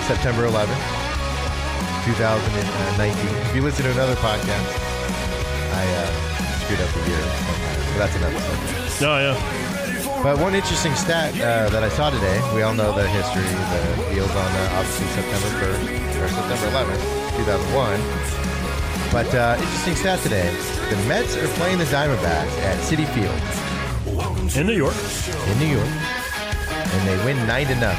September 11th, 2019. If you listen to another podcast, I screwed up the year sometimes, but that's another subject. Oh, yeah. But one interesting stat that I saw today, we all know the history, the deals on obviously September 1st, or September 11th, 2001. But interesting stat today, the Mets are playing the Diamondbacks at Citi Field. In New York. In New York. And they win 9-0.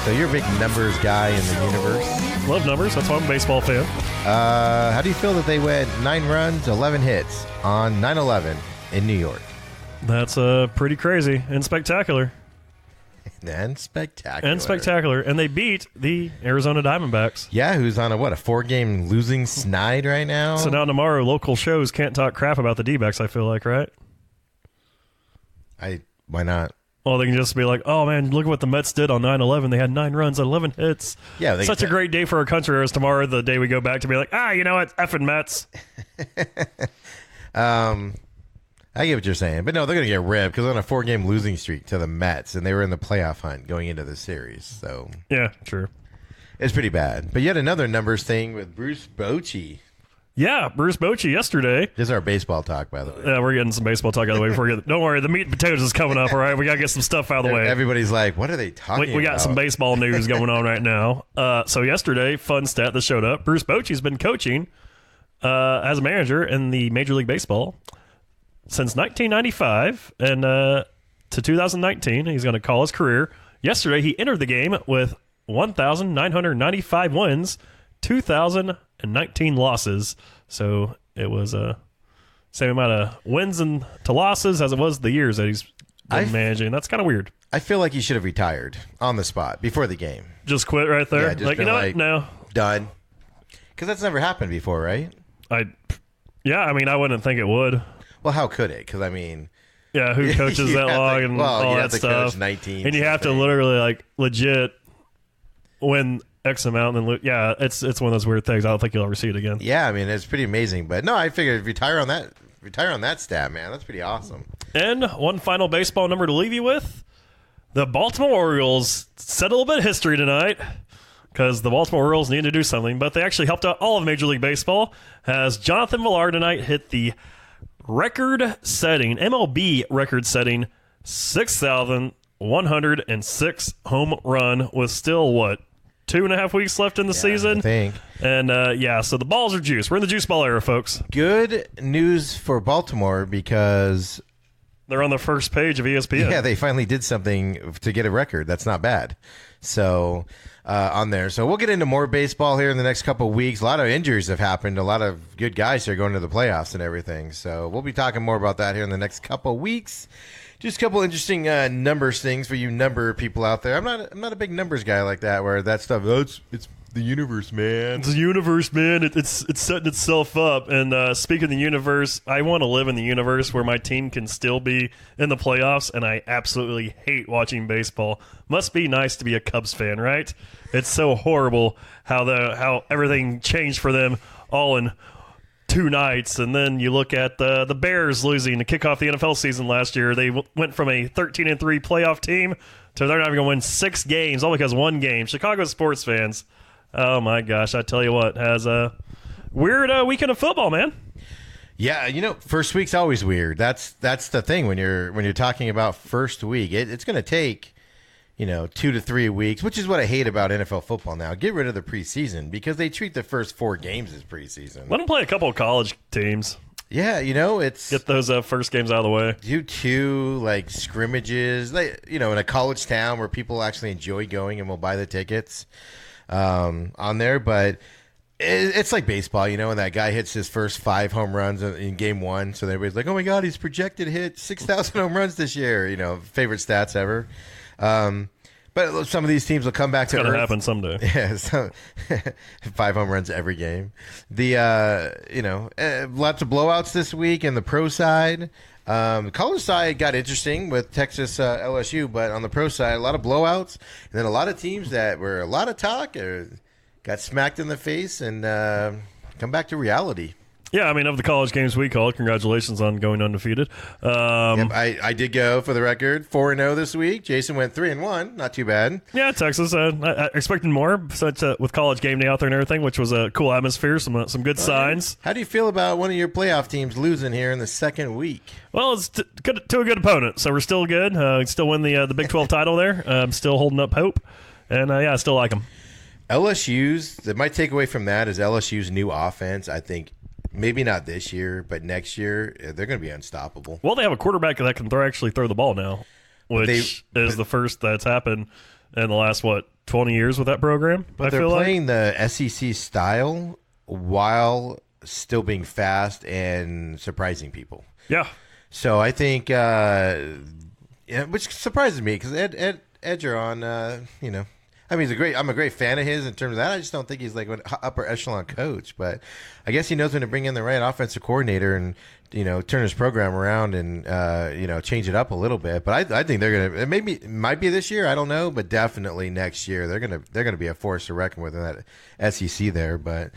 So you're a big numbers guy in the universe. Love numbers. That's why I'm a baseball fan. How do you feel that they went 9 runs, 11 hits on 9/11 in New York? That's pretty crazy and spectacular. And spectacular. And spectacular. And they beat the Arizona Diamondbacks. Yeah, who's on a 4-game losing snide right now? So now tomorrow, local shows can't talk crap about the D-backs, I feel like, right? Why not? Well, they can just be like, oh, man, look at what the Mets did on 9/11. They had 9 runs, 11 hits. Yeah, Such a great day for our country, whereas tomorrow, the day we go back to be like, you know what? Effing Mets. I get what you're saying. But no, they're going to get ripped because they're on a 4-game losing streak to the Mets, and they were in the playoff hunt going into the series. So yeah, true. It's pretty bad. But yet another numbers thing with Bruce Bochy. Yeah, Bruce Bochy yesterday. This is our baseball talk, by the way. Yeah, we're getting some baseball talk out of the way before we get. Don't worry, the meat and potatoes is coming up. All right, we gotta get some stuff out of the way. Everybody's like, "What are they talking about?" We got some baseball news going on right now. So yesterday, fun stat that showed up: Bruce Bochy's been coaching as a manager in the Major League Baseball since 1995 and to 2019. He's going to call his career. Yesterday, he entered the game with 1,995 wins, 2,019 losses. So it was same amount of wins and to losses as it was the years that he's been managing. That's kind of weird. I feel like he should have retired on the spot before the game. Just quit right there? Yeah, just like, you know what? No. Done. Because that's never happened before, right? Yeah, I mean, I wouldn't think it would. Well, how could it? Because, I mean... Yeah, who coaches that long and all that stuff? Coach 19, and you have to literally, like, legit win X amount and then yeah, it's one of those weird things. I don't think you'll ever see it again. Yeah, I mean, it's pretty amazing. But no, I figured retire on that stat, man. That's pretty awesome. And one final baseball number to leave you with. The Baltimore Orioles set a little bit of history tonight because the Baltimore Orioles need to do something, but they actually helped out all of Major League Baseball as Jonathan Villar tonight hit the MLB record-setting 6,106 home run with still, 2.5 weeks left in the season? I think. And, so the balls are juice. We're in the juice ball era, folks. Good news for Baltimore because... they're on the first page of ESPN. Yeah, they finally did something to get a record. That's not bad. So, on there. So, we'll get into more baseball here in the next couple of weeks. A lot of injuries have happened. A lot of good guys are going to the playoffs and everything. So, we'll be talking more about that here in the next couple of weeks. Just a couple interesting numbers things for you number people out there. I'm not a big numbers guy like that where that stuff, it's the universe, man. It's the universe, man. It's setting itself up. And speaking of the universe, I want to live in the universe where my team can still be in the playoffs, and I absolutely hate watching baseball. Must be nice to be a Cubs fan, right? It's so horrible how everything changed for them all in 2 nights, and then you look at the Bears losing to kick off the NFL season last year. They went from a 13-3 playoff team to they're not even going to win 6 games, all because 1 game. Chicago sports fans, oh my gosh, I tell you what, has a weird weekend of football, man. Yeah, first week's always weird. That's the thing when you're talking about first week. It's going to take 2 to 3 weeks, which is what I hate about NFL football now. Get rid of the preseason because they treat the first 4 games as preseason. Let them play a couple of college teams. Yeah, it's... get those first games out of the way. Do 2, scrimmages, in a college town where people actually enjoy going and will buy the tickets on there. But it's like baseball, when that guy hits his first 5 home runs in game 1. So everybody's like, oh, my God, he's projected to hit 6,000 home runs this year. Favorite stats ever. But But some of these teams will come back to It's going earth. to happen someday. Yeah, so 5 home runs every game. The lots of blowouts this week in the pro side. The college side got interesting with Texas LSU, but on the pro side, a lot of blowouts, and then a lot of teams that were a lot of talk got smacked in the face and come back to reality. Yeah, I mean, of the college games we called, congratulations on going undefeated. Yep, I did go, for the record, 4-0 this week. Jason went 3-1, not too bad. Yeah, Texas. I expected more with college game day out there and everything, which was a cool atmosphere, some good signs. How do you feel about one of your playoff teams losing here in the second week? Well, it's to a good opponent, so we're still good. Still win the Big 12 title there. I'm still holding up hope, and I still like them. My takeaway from that is LSU's new offense, I think, maybe not this year, but next year, they're going to be unstoppable. Well, they have a quarterback that can actually throw the ball now, which is the first that's happened in the last, 20 years with that program. But they're playing the SEC style while still being fast and surprising people. Yeah. So I think, which surprises me because Ed Edgeron, I mean, I'm a great fan of his in terms of that. I just don't think he's like an upper echelon coach, but I guess he knows when to bring in the right offensive coordinator and turn his program around and change it up a little bit. But I think they're gonna, it might be this year, I don't know, but definitely next year they're gonna be a force to reckon with in that SEC there. But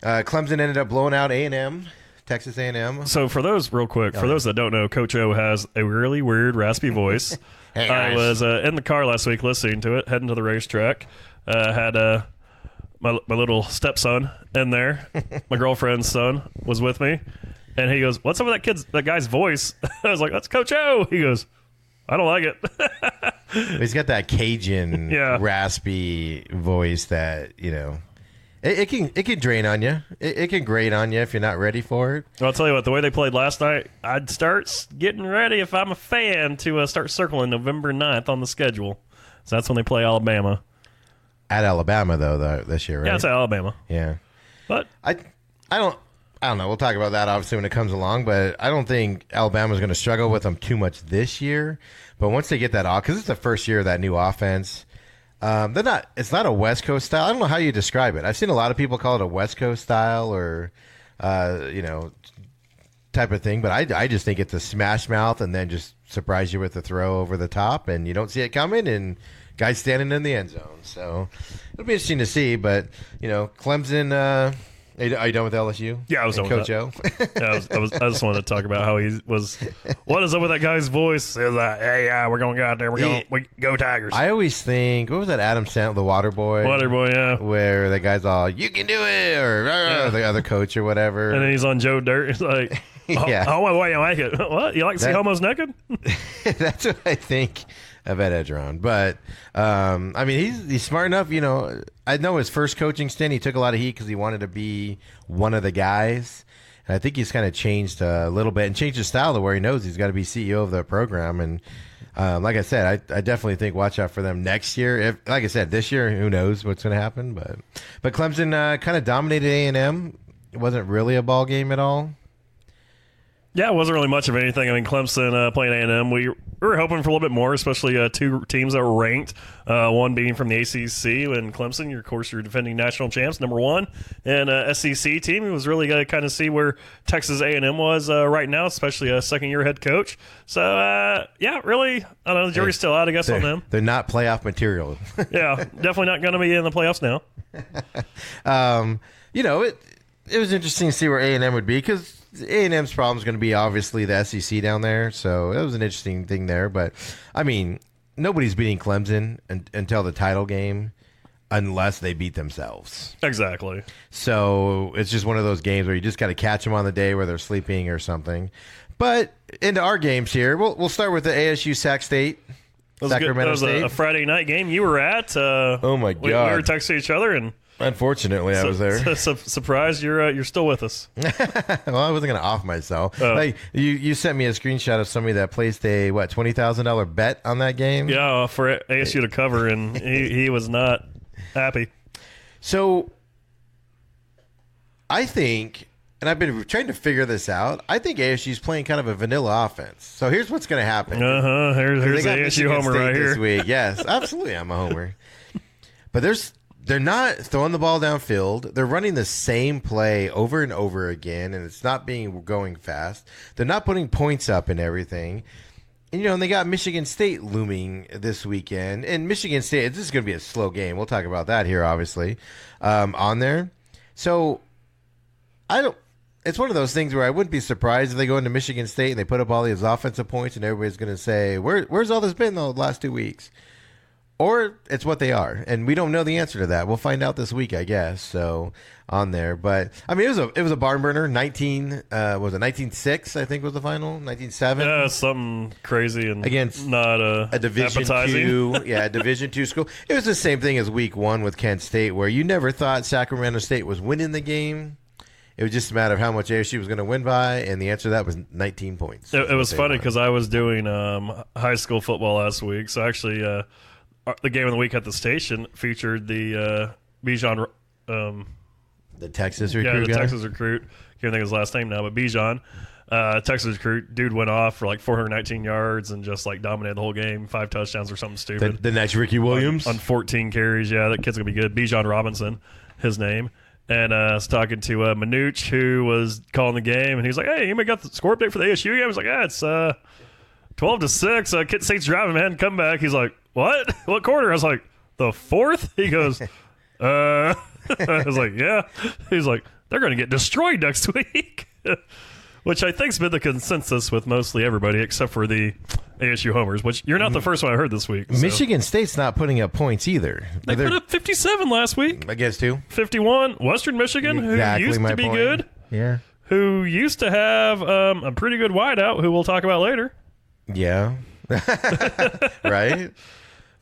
Clemson ended up blowing out A&M. Texas A&M. So for those, real quick, for those that don't know, Coach O has a really weird, raspy voice. Hey, I was in the car last week listening to it, heading to the racetrack. Had my little stepson in there. My girlfriend's son was with me, and he goes, "What's up with that guy's voice?" I was like, "That's Coach O." He goes, "I don't like it." He's got that Cajun, raspy voice that It can drain on you. It can grate on you if you're not ready for it. I'll tell you what, the way they played last night, I'd start getting ready if I'm a fan to start circling November 9th on the schedule. So that's when they play Alabama. At Alabama, though, this year, right? Yeah, it's at Alabama. Yeah. But I don't know. We'll talk about that, obviously, when it comes along. But I don't think Alabama's going to struggle with them too much this year. But once they get that off, because it's the first year of that new offense, it's not a West Coast style. I don't know how you describe it. I've seen a lot of people call it a West Coast style or, type of thing. But I just think it's a smash mouth and then just surprise you with a throw over the top and you don't see it coming and guys standing in the end zone. So it'll be interesting to see. But, Clemson, are you done with LSU? Yeah, I was done Coach with that. I just wanted to talk about how he was. What is up with that guy's voice? He was like, "Hey, we're going to go out there. We go Tigers." I always think, what was that Adam Sandler, the Water Boy? Water Boy, yeah. Where the guy's all, "You can do it," or the other coach or whatever. And then he's on Joe Dirt. It's like, yeah. Oh, why you like it? What? You like to see homos naked? That's what I think of Ed Edgeron. But, he's smart enough. I know his first coaching stint, he took a lot of heat because he wanted to be one of the guys. And I think he's kind of changed a little bit and changed his style to where he knows he's got to be CEO of the program. And like I said, I definitely think watch out for them next year. Like I said, this year, who knows what's going to happen. But Clemson kind of dominated A&M. It wasn't really a ball game at all. Yeah, it wasn't really much of anything. I mean, Clemson playing A&M, we were hoping for a little bit more, especially two teams that were ranked, one being from the ACC, and Clemson, of course, you're defending national champs, number one, and SEC team. It was really going to kind of see where Texas A&M was right now, especially a second-year head coach. So, really, I don't know, the jury's still out, I guess, on them. They're not playoff material. Yeah, definitely not going to be in the playoffs now. It was interesting to see where A&M would be because A&M's problem is going to be obviously the SEC down there, so it was an interesting thing there. But, nobody's beating Clemson until the title game unless they beat themselves. Exactly. So it's just one of those games where you just got to catch them on the day where they're sleeping or something. But into our games here, we'll start with the ASU Sac State. Sacramento State. That was a Friday night game you were at. Oh, my God. We were texting each other and... Unfortunately, I was there. Surprised you're still with us. Well, I wasn't going to off myself. Like you sent me a screenshot of somebody that placed a $20,000 bet on that game. Yeah, for ASU to cover, and he was not happy. So I think and I've been trying to figure this out. I think ASU's playing kind of a vanilla offense. So here's what's going to happen. Here's They got ASU Michigan homer State right this here. week. Yes, absolutely, I'm a homer. But they're not throwing the ball downfield. They're running the same play over and over again, and it's not going fast. They're not putting points up and everything. And, and they got Michigan State looming this weekend. And Michigan State, this is going to be a slow game. We'll talk about that here, obviously, on there. So it's one of those things where I wouldn't be surprised if they go into Michigan State and they put up all these offensive points and everybody's going to say, where's all this been the last 2 weeks? Or it's what they are, and we don't know the answer to that. We'll find out this week, I guess. So on there, but I mean, it was a barn burner. 19-6, I think was the final. 19-7. Yeah, something crazy and Against not a Division appetizing. II, a Division II school. It was the same thing as Week 1 with Kent State, where you never thought Sacramento State was winning the game. It was just a matter of how much ASU was going to win by, and the answer to that was 19 points. It was funny because I was doing high school football last week, so actually the game of the week at the station featured the Bijan, The Texas recruit guy? Texas recruit. Can't think of his last name now, but Bijan, Texas recruit. Dude went off for like 419 yards and just like dominated the whole game. 5 touchdowns or something stupid. The next Ricky Williams? On 14 carries. Yeah, that kid's going to be good. Bijan Robinson, his name. And I was talking to Manuch, who was calling the game, and he was like, "Hey, anybody got the score update for the ASU game?" I was like, "Yeah, it's 12-6. Kent State's driving, man. Come back." He's like, "What? What quarter?" I was like, "The fourth?" He goes, I was like, "Yeah." He's like, "They're going to get destroyed next week," which I think's been the consensus with mostly everybody except for the ASU homers, which you're not the first one I heard this week. So. Michigan State's not putting up points either. They put up 57 last week. Against who? 51. Western Michigan, Exactly who used my to be point. good. Yeah. Who used to have a pretty good wideout, who we'll talk about later. Yeah. Right?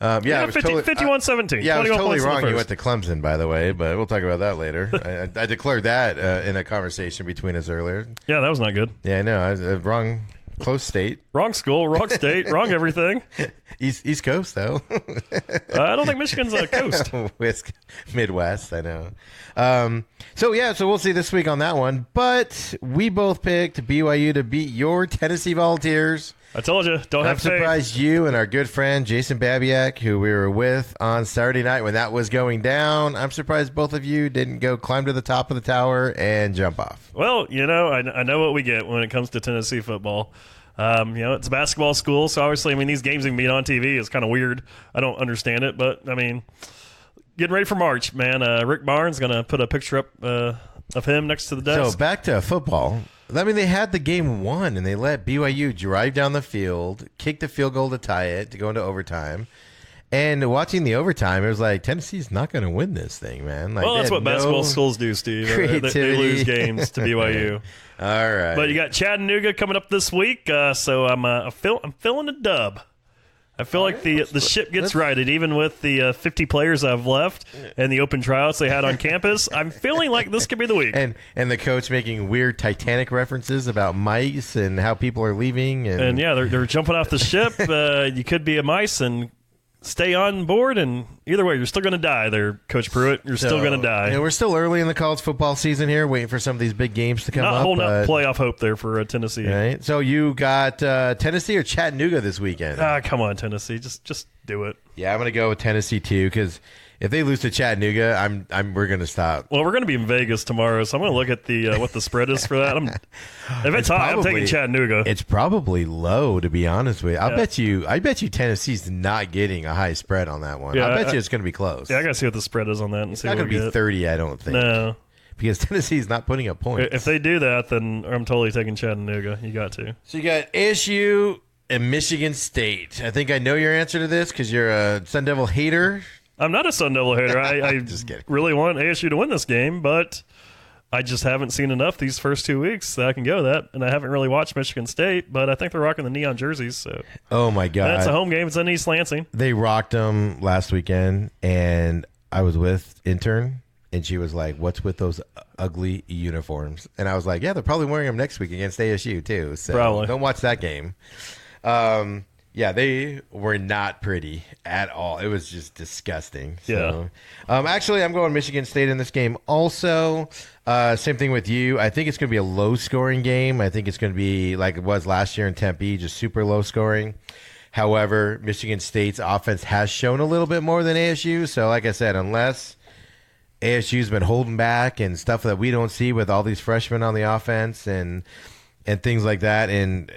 Yeah, I was 51-17. Yeah, I was 21 totally points in the wrong. You first. went to Clemson, by the way, but we'll talk about that later. I declared that in a conversation between us earlier. Yeah, that was not good. Yeah, I know. I was wrong. Close state. Wrong school, wrong state, wrong everything. East Coast, though. I don't think Michigan's a coast. Midwest, I know. So we'll see this week on that one. But we both picked BYU to beat your Tennessee Volunteers. I told you, don't I'm have faith. surprised you and our good friend Jason Babiak, who we were with on Saturday night when that was going down. I'm surprised both of you didn't go climb to the top of the tower and jump off. Well, I know what we get when it comes to Tennessee football. It's a basketball school, so obviously, these games being on TV is kind of weird. I don't understand it, but, getting ready for March, man. Rick Barnes going to put a picture up of him next to the desk. So back to football. They had the game won, and they let BYU drive down the field, kick the field goal to tie it, to go into overtime. And watching the overtime, it was like, Tennessee's not going to win this thing, man. Like, Well, that's what basketball schools do, Steve. They lose games to BYU. All right. But you got Chattanooga coming up this week, so I'm feeling a dub. I feel like the ship gets righted, even with the 50 players I've left and the open tryouts they had on campus. I'm feeling like this could be the week. And the coach making weird Titanic references about mice and how people are leaving. And yeah, they're jumping off the ship. You could be a mice and stay on board, and either way, you're still going to die there, Coach Pruitt. You're still going to die. We're still early in the college football season here, waiting for some of these big games to come up. Not holding up playoff hope there for Tennessee. Right. So you got Tennessee or Chattanooga this weekend? Come on, Tennessee. Just do it. Yeah, I'm going to go with Tennessee too, because if they lose to Chattanooga, we're going to stop. Well, we're going to be in Vegas tomorrow, so I'm going to look at the what the spread is for that. If it's high, I'm taking Chattanooga. It's probably low, to be honest with you. I bet you Tennessee's not getting a high spread on that one. Yeah, I bet you it's going to be close. Yeah, I got to see what the spread is on that. And It's see not what going to be 30, I don't think. No. Because Tennessee's not putting up points. If they do that, then I'm totally taking Chattanooga. You got to. So you got ASU and Michigan State. I think I know your answer to this because you're a Sun Devil hater. I'm not a Sun Devil hater. I Just kidding. really want ASU to win this game, but I just haven't seen enough these first 2 weeks that I can go that. And I haven't really watched Michigan State, but I think they're rocking the neon jerseys. So Oh, my God. that's a home game. It's in East Lansing. They rocked them last weekend, and I was with intern, and she was like, "What's with those ugly uniforms?" And I was like, "Yeah, they're probably wearing them next week against ASU too. So Probably. don't watch that game." Yeah, they were not pretty at all. It was just disgusting. So, actually, I'm going Michigan State in this game also. Same thing with you. I think it's going to be a low-scoring game. I think it's going to be like it was last year in Tempe, just super low-scoring. However, Michigan State's offense has shown a little bit more than ASU. So, like I said, unless ASU's been holding back and stuff that we don't see with all these freshmen on the offense and things like that, and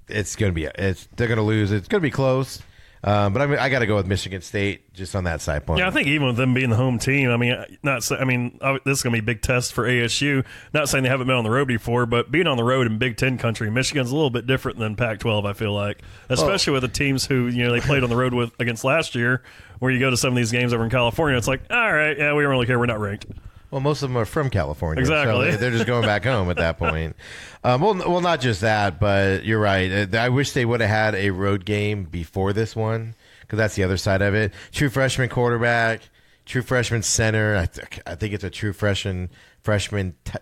it's going to be they're going to lose. It's going to be close. But I got to go with Michigan State just on that side point. Yeah, I think even with them being the home team, this is going to be a big test for ASU. Not saying they haven't been on the road before, but being on the road in Big Ten country, Michigan's a little bit different than Pac-12. I feel like, especially with the teams who they played on the road with against last year, where you go to some of these games over in California, it's like, all right, yeah, we don't really care, we're not ranked. Well, most of them are from California. Exactly. So they're just going back home at that point. Well, not just that, but you're right. I wish they would have had a road game before this one, because that's the other side of it. True freshman quarterback, true freshman center. I think it's a true freshman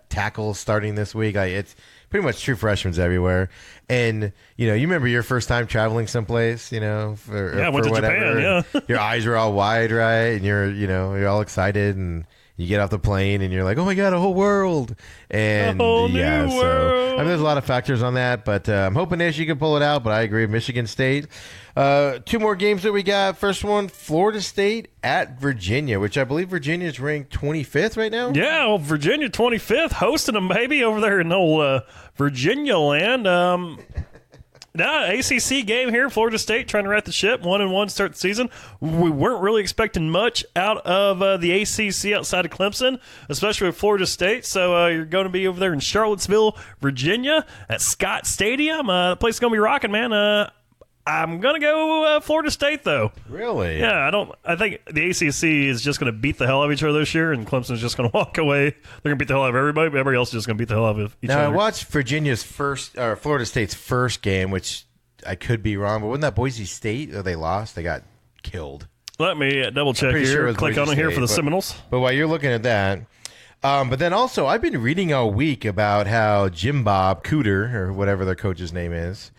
tackle starting this week. It's pretty much true freshmen everywhere. And, you remember your first time traveling someplace, went for to whatever. Japan, yeah. Your eyes were all wide, right? And you're all excited, and you get off the plane and you're like, oh my God, a whole world. And a whole new world. There's a lot of factors on that, but I'm hoping ASU can pull it out, but I agree with Michigan State. Two more games that we got. First one, Florida State at Virginia, which I believe Virginia is ranked 25th right now. Yeah, well, Virginia 25th, hosting them, baby, over there in old Virginia land. ACC game here. Florida State trying to right the ship. 1-1 start the season. We weren't really expecting much out of the ACC outside of Clemson, especially with Florida State. So you're going to be over there in Charlottesville, Virginia, at Scott Stadium. The place is going to be rocking, man. I'm going to go Florida State, though. Really? Yeah, I think the ACC is just going to beat the hell out of each other this year, and Clemson's just going to walk away. They're going to beat the hell out of everybody, but everybody else is just going to beat the hell out of each other. Now, I watched Florida State's first game, which I could be wrong, but wasn't that Boise State? They lost. They got killed. Let me double check here. Sure Click Boise on it here State, for the Seminoles. But while you're looking at that, but then also I've been reading all week about how Jim Bob Cooter, or whatever their coach's name is,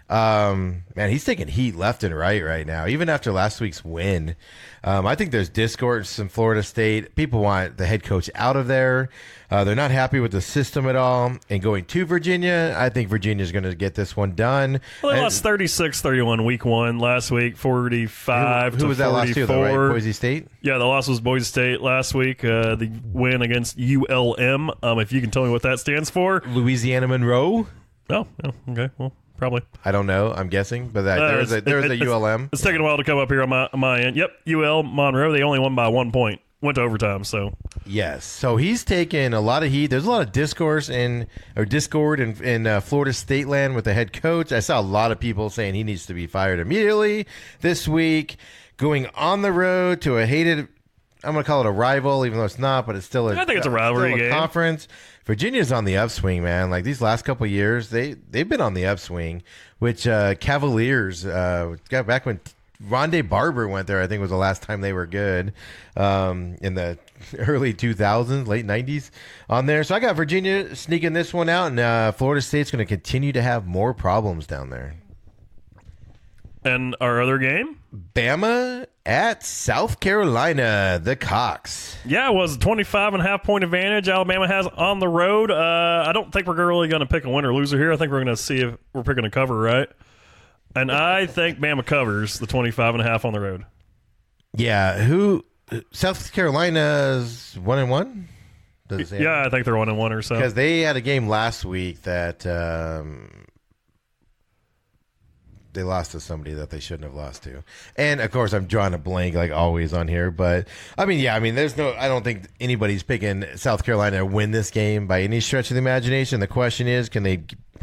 man, he's taking heat left and right now, even after last week's win. I think there's discourse in Florida State. People want the head coach out of there. They're not happy with the system at all. And going to Virginia, I think Virginia's going to get this one done. Well, they lost 36-31 week one last week, 45 Who was that last two, though, right? Boise State? Yeah, the loss was Boise State last week. The win against ULM, if you can tell me what that stands for. Louisiana Monroe? Oh, okay, well. Probably. I don't know. I'm guessing, but there's a ULM. It's taking a while to come up here on my end. Yep, UL Monroe. They only won by 1 point. Went to overtime. So yes. So he's taken a lot of heat. There's a lot of discord in Florida State land with the head coach. I saw a lot of people saying he needs to be fired immediately this week. Going on the road to a hated, I'm going to call it a rival, even though it's not, but it's still I think it's a rivalry game. Conference. Virginia's on the upswing, man. Like these last couple of years, they've been on the upswing. Which Cavaliers got back when Rondé Barber went there. I think was the last time they were good in the early 2000s, late 90s on there. So I got Virginia sneaking this one out, and Florida State's going to continue to have more problems down there. And our other game? Bama at South Carolina, the Cox. Yeah, it was a 25.5 point advantage Alabama has on the road. I don't think we're really going to pick a winner or loser here. I think we're going to see if we're picking a cover, right? And I think Bama covers the 25.5 on the road. Yeah, South Carolina's 1-1? Yeah, I think they're 1-1 or so. Because they had a game last week that they lost to somebody that they shouldn't have lost to. And of course I'm drawing a blank like always on here, but I don't think anybody's picking South Carolina to win this game by any stretch of the imagination. The question is, can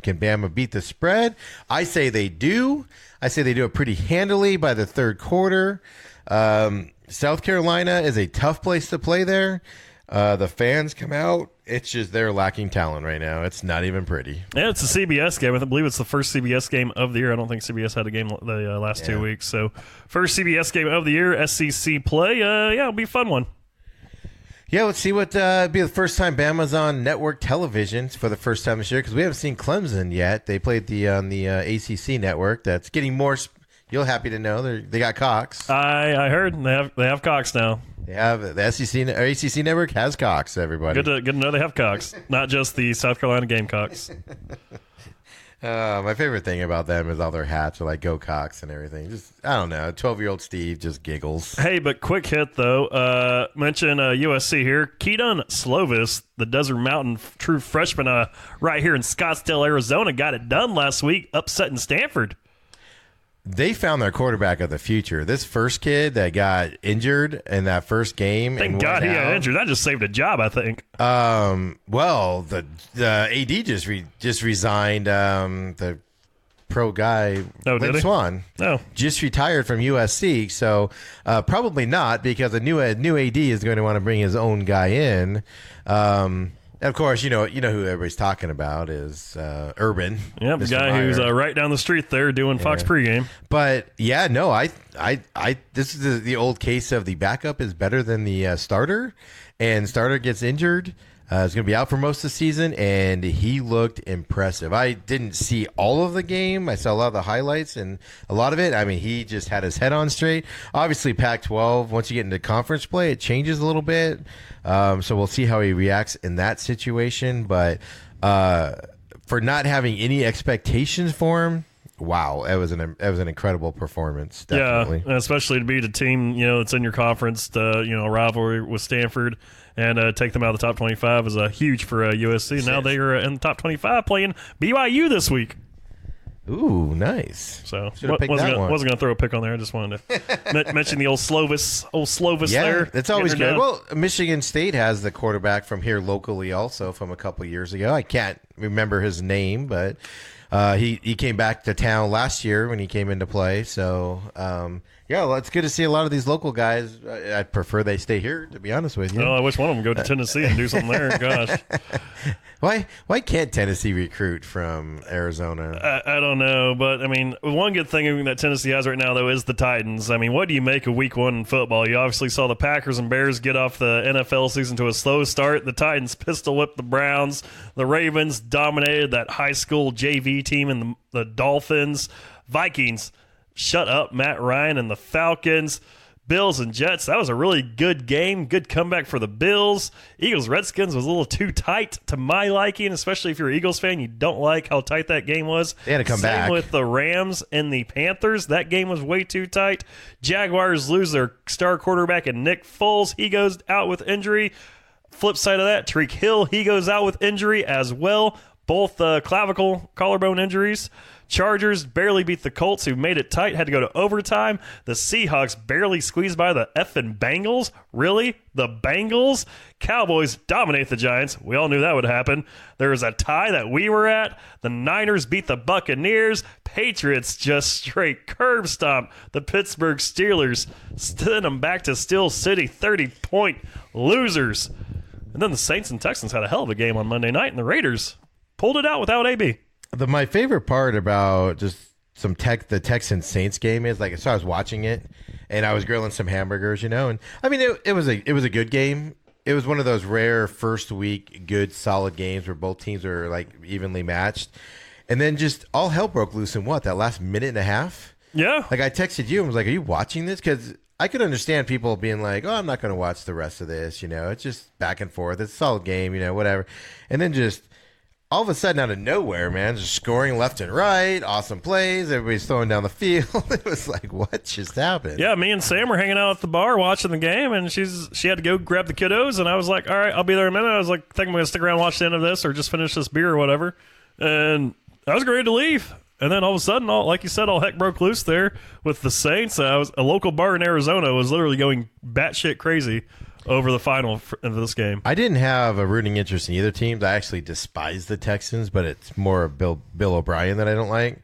Bama beat the spread? I say they do. I say they do it pretty handily by the third quarter. South Carolina is a tough place to play there. The fans come out. It's just they're lacking talent right now. It's not even pretty. Yeah, it's a CBS game. I believe it's the first CBS game of the year. I don't think CBS had a game the last 2 weeks. So first CBS game of the year, SEC play. It'll be a fun one. Yeah, let's see what be the first time Bama's on network television for the first time this year, because we haven't seen Clemson yet. They played on the ACC network. That's getting more You'll happy to know they got Cox. I heard they have Cox now. They have the SEC or ACC network has Cox. Everybody, Good to know they have Cox, not just the South Carolina Gamecocks. My favorite thing about them is all their hats are like Go Cox and everything. Just I don't know, 12-year-old Steve just giggles. Hey, but quick hit though. Mention USC here. Keaton Slovis, the Desert Mountain true freshman, right here in Scottsdale, Arizona, got it done last week, upsetting Stanford. They found their quarterback of the future. This first kid that got injured in that first game. Thank God he got injured. That just saved a job, I think. Well, the AD just resigned. The pro guy, Lynn Swan, just retired from USC. So probably not, because a new AD is going to want to bring his own guy in. Of course, you know who everybody's talking about is Urban. Yep, the guy who's right down the street there doing Fox pregame. But yeah, no, I this is the old case of the backup is better than the starter, and starter gets injured. He's going to be out for most of the season, and he looked impressive. I didn't see all of the game. I saw a lot of the highlights, and a lot of it, I mean, he just had his head on straight. Obviously, Pac-12, once you get into conference play, it changes a little bit. So we'll see how he reacts in that situation. But for not having any expectations for him, wow, it was an incredible performance. Definitely. Yeah, especially to beat a team that's in your conference, a rivalry with Stanford, and take them out of the top 25 is huge for USC. Now they are in the top 25 playing BYU this week. Ooh, nice. So wasn't going to throw a pick on there. I just wanted to mention the old Slovis there. It's always good. Well, Michigan State has the quarterback from here locally also from a couple years ago. I can't remember his name, but he came back to town last year when he came into play. So, yeah, well, it's good to see a lot of these local guys. I prefer they stay here, to be honest with you. Oh, I wish one of them would go to Tennessee and do something there. Gosh. Why can't Tennessee recruit from Arizona? I don't know, but I mean, one good thing that Tennessee has right now, though, is the Titans. I mean, what do you make of Week 1 in football? You obviously saw the Packers and Bears get off the NFL season to a slow start. The Titans pistol whipped the Browns. The Ravens dominated that high school JV team and the Dolphins. Vikings shut up Matt Ryan and the Falcons. Bills and Jets, that was a really good game. Good comeback for the Bills. Eagles-Redskins was a little too tight to my liking, especially if you're an Eagles fan. You don't like how tight that game was. They had to come back. Same with the Rams and the Panthers. That game was way too tight. Jaguars lose their star quarterback and Nick Foles. He goes out with injury. Flip side of that, Tyreek Hill, he goes out with injury as well. Both clavicle, collarbone injuries. Chargers barely beat the Colts, who made it tight, had to go to overtime. The Seahawks barely squeezed by the effing Bengals. Really? The Bengals? Cowboys dominate the Giants. We all knew that would happen. There was a tie that we were at. The Niners beat the Buccaneers. Patriots just straight curb stomp the Pittsburgh Steelers. Send them back to Steel City, 30-point losers. And then the Saints and Texans had a hell of a game on Monday night, and the Raiders pulled it out without AB. My favorite part about just the Texans Saints game is so I was watching it and I was grilling some hamburgers, and I mean it was a good game. It was one of those rare first week good solid games where both teams are evenly matched, and then just all hell broke loose in that last minute and a half. Yeah, I texted you and was like, "Are you watching this?" Because I could understand people being like, "Oh, I'm not going to watch the rest of this." It's just back and forth. It's a solid game, whatever, and then just. All of a sudden, out of nowhere, man, just scoring left and right, awesome plays, everybody's throwing down the field. It was like, what just happened? Yeah, me and Sam were hanging out at the bar watching the game, and she had to go grab the kiddos, and I was like, all right, I'll be there in a minute. I was like, think I'm going to stick around and watch the end of this or just finish this beer or whatever. And I was ready to leave. And then all of a sudden, like you said, all heck broke loose there with the Saints. A local bar in Arizona was literally going batshit crazy over the final of this game. I didn't have a rooting interest in either teams. I actually despise the Texans, but it's more Bill O'Brien that I don't like.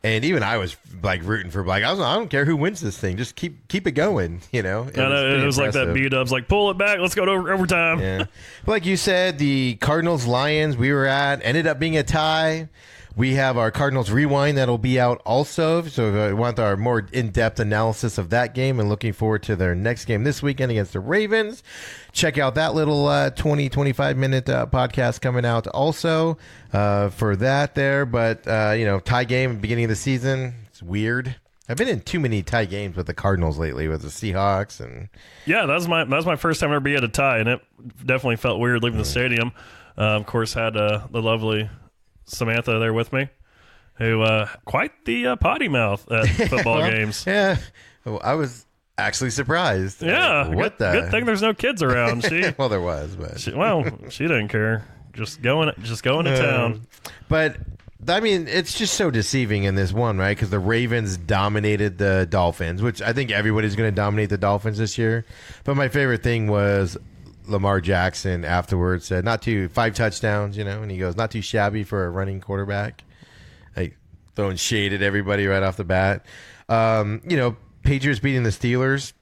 And even I was rooting for I don't care who wins this thing, just keep it going. It was like that B-dubs, pull it back, let's go to overtime. Yeah, but like you said, the Cardinals Lions we were at ended up being a tie. We have our Cardinals Rewind that'll be out also. So if you want our more in-depth analysis of that game and looking forward to their next game this weekend against the Ravens, check out that little 25-minute podcast coming out also for that there. But, tie game at the beginning of the season, it's weird. I've been in too many tie games with the Cardinals lately, with the Seahawks, and Yeah, that was my first time ever being at a tie, and it definitely felt weird leaving the stadium. Of course, had the lovely Samantha there with me, who quite the potty mouth at football games. Yeah, well, I was actually surprised. Yeah, good thing there's no kids around. Well, there was, but she didn't care. Just going to town. But I mean, it's just so deceiving in this one, right? Because the Ravens dominated the Dolphins, which I think everybody's going to dominate the Dolphins this year. But my favorite thing was Lamar Jackson afterwards said, 5 touchdowns, and he goes, not too shabby for a running quarterback. Like throwing shade at everybody right off the bat. Patriots beating the Steelers.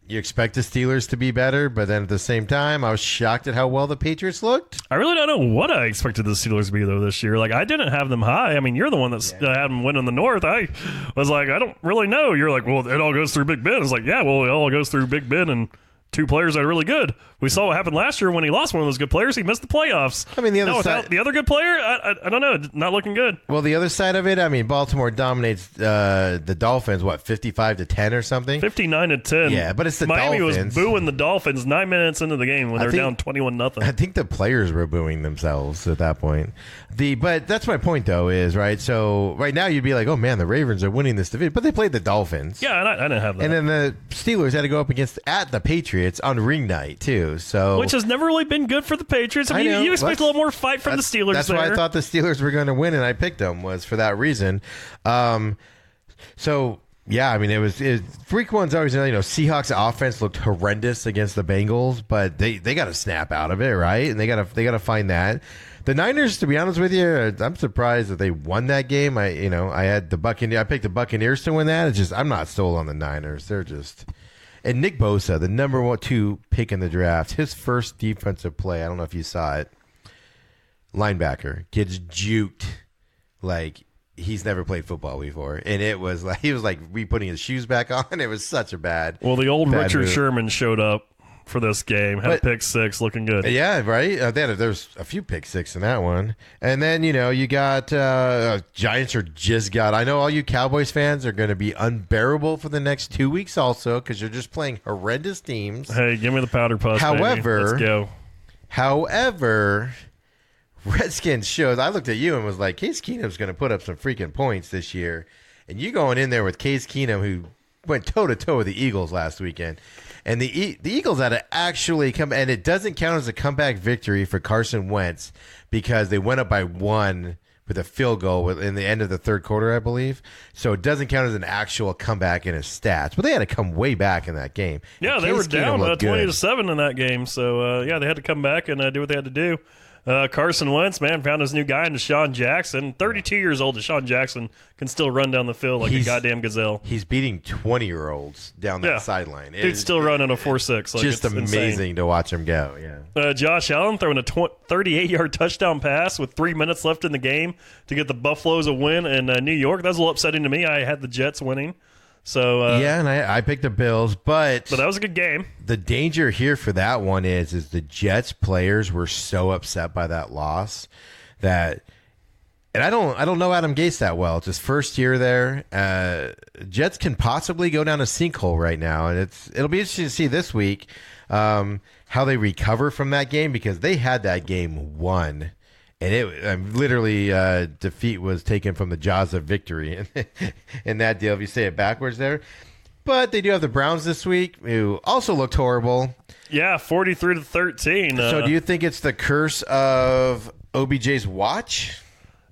You expect the Steelers to be better, but then at the same time, I was shocked at how well the Patriots looked. I really don't know what I expected the Steelers to be, though, this year. Like, I didn't have them high. I mean, you're the one that's had them win in the North. I was like, I don't really know. You're like, well, it all goes through Big Ben. It's like, yeah, well, it all goes through Big Ben and 2 players that are really good. We saw what happened last year when he lost one of those good players. He missed the playoffs. I mean, the other side, the other good player, I don't know, not looking good. Well, the other side of it, I mean, Baltimore dominates the Dolphins, 55-10 or something? 59-10. Yeah, but it's the Miami Dolphins. was booing the Dolphins 9 minutes into the game when they were down 21-0. I think the players were booing themselves at that point. But that's my point, though, is, right, so right now you'd be like, oh, man, the Ravens are winning this division. But they played the Dolphins. Yeah, and I didn't have that. And then the Steelers had to go up at the Patriots on ring night, too. So which has never really been good for the Patriots. I mean, you expect a little more fight from the Steelers. That's why I thought the Steelers were going to win, and I picked them, was for that reason. So, yeah, I mean, Freak One's always, Seahawks offense looked horrendous against the Bengals, but they got to snap out of it, right? And they got to find that. The Niners, to be honest with you, I'm surprised that they won that game. I had I picked the Buccaneers to win that. It's just, I'm not sold on the Niners. They're just. And Nick Bosa, the number 2 pick in the draft, his first defensive play, I don't know if you saw it, linebacker, gets juked like he's never played football before. And it was like, he was like re-putting his shoes back on. It was such a bad. Well, the old Richard move. Sherman showed up for this game, had a pick 6, looking good. Yeah, right? There's a few pick 6 in that one. And then, you got Giants I know all you Cowboys fans are going to be unbearable for the next 2 weeks also, because you're just playing horrendous teams. Hey, give me the powder puff, However, baby. Let's go. However, Redskins shows, I looked at you and was like, Case Keenum's going to put up some freaking points this year. And you going in there with Case Keenum, who went toe-to-toe with the Eagles last weekend. And the Eagles had to actually come, and it doesn't count as a comeback victory for Carson Wentz because they went up by 1 with a field goal in the end of the third quarter, I believe. So it doesn't count as an actual comeback in his stats. But they had to come way back in that game. Yeah, they were down 20-7 in that game. So, they had to come back and do what they had to do. Carson Wentz, man, found his new guy in Deshaun Jackson. 32 years old, Deshaun Jackson can still run down the field like a goddamn gazelle. He's beating 20-year-olds down that sideline. Dude's still running a 4.6. Like, just amazing insane to watch him go, yeah. Josh Allen throwing a 38-yard touchdown pass with 3 minutes left in the game to get the Buffaloes a win in New York. That was a little upsetting to me. I had the Jets winning. So yeah, and I picked the Bills, but that was a good game. The danger here for that one is the Jets players were so upset by that loss that, and I don't know Adam Gase that well. It's his first year there. Jets can possibly go down a sinkhole right now, and it'll be interesting to see this week how they recover from that game, because they had that game won. And it literally defeat was taken from the jaws of victory in that deal, if you say it backwards there. But they do have the Browns this week, who also looked horrible. Yeah, 43-13. So do you think it's the curse of OBJ's watch?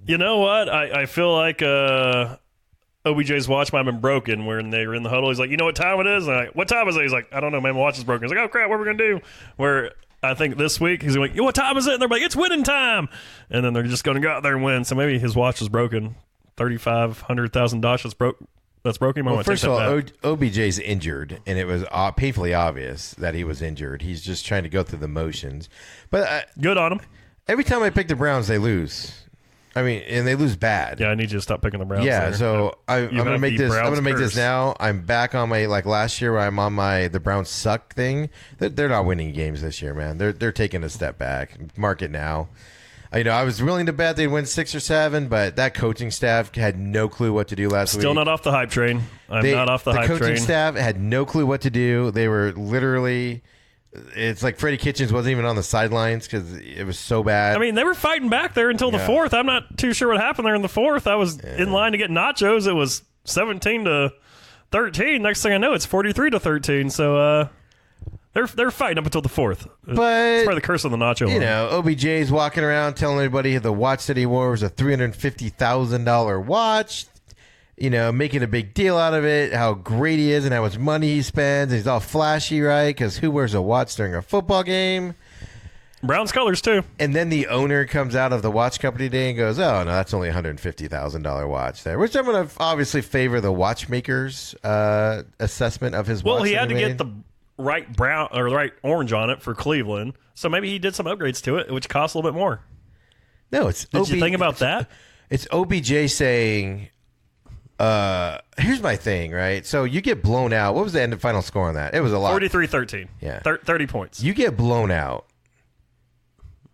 You know what? I feel like OBJ's watch might have been broken when they were in the huddle. He's like, you know what time it is? And I'm like, what time is it? He's like, I don't know, man, my watch is broken. He's like, oh, crap, what are we going to do? Where I think this week he's like, what time is it? And they're like, it's winning time. And then they're just going to go out there and win. So maybe his watch was broken. $3,500,000 that's broken. Well, first of all, OBJ's injured, and it was painfully obvious that he was injured. He's just trying to go through the motions. But good on him. Every time I pick the Browns, they lose. I mean, and they lose bad. Yeah, I need you to stop picking the Browns. Yeah, there. so I'm going to make this. I'm going to make this now. I'm back on my, like last year, where I'm on my the Browns suck thing. They're not winning games this year, man. They're taking a step back. Mark it now. I was willing to bet they'd win 6 or 7, but that coaching staff had no clue what to do last week. Still not off the hype train. I'm not off the hype train. The coaching staff had no clue what to do. They were literally, it's like Freddie Kitchens wasn't even on the sidelines because it was so bad. I mean, they were fighting back there until the fourth. I'm not too sure what happened there in the fourth. I was in line to get nachos. It was 17-13. Next thing I know, it's 43-13. So they're fighting up until the fourth. But it's probably the curse of the nacho. OBJ's walking around telling everybody the watch that he wore was a $350,000 watch. Making a big deal out of it, how great he is and how much money he spends. And he's all flashy, right? Because who wears a watch during a football game? Browns colors, too. And then the owner comes out of the watch company today and goes, oh, no, that's only a $150,000 watch there. Which I'm going to obviously favor the watchmaker's assessment of his watch. Well, he had to get the right brown or the right orange on it for Cleveland. So maybe he did some upgrades to it, which cost a little bit more. No, it's Did you think about that? It's OBJ saying, here's my thing, right? So you get blown out. What was the end of final score on that? It was a lot. 43-13. Yeah. 30 points. You get blown out,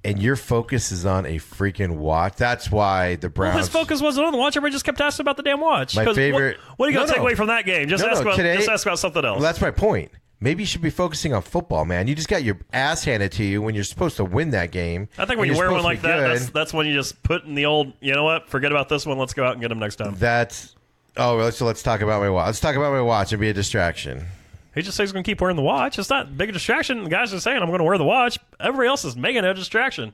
and your focus is on a freaking watch. That's why the Browns... Well, his focus wasn't on the watch. Everybody just kept asking about the damn watch. My favorite... What are you going to take away from that game? Just ask about something else. Well, that's my point. Maybe you should be focusing on football, man. You just got your ass handed to you when you're supposed to win that game. I think when you wear one like that, that's when you just put in the old, you know what, forget about this one. Let's go out and get them next time. So let's talk about my watch. Let's talk about my watch and be a distraction. He just says he's going to keep wearing the watch. It's not big a distraction. The guy's just saying, I'm going to wear the watch. Everybody else is making it a distraction.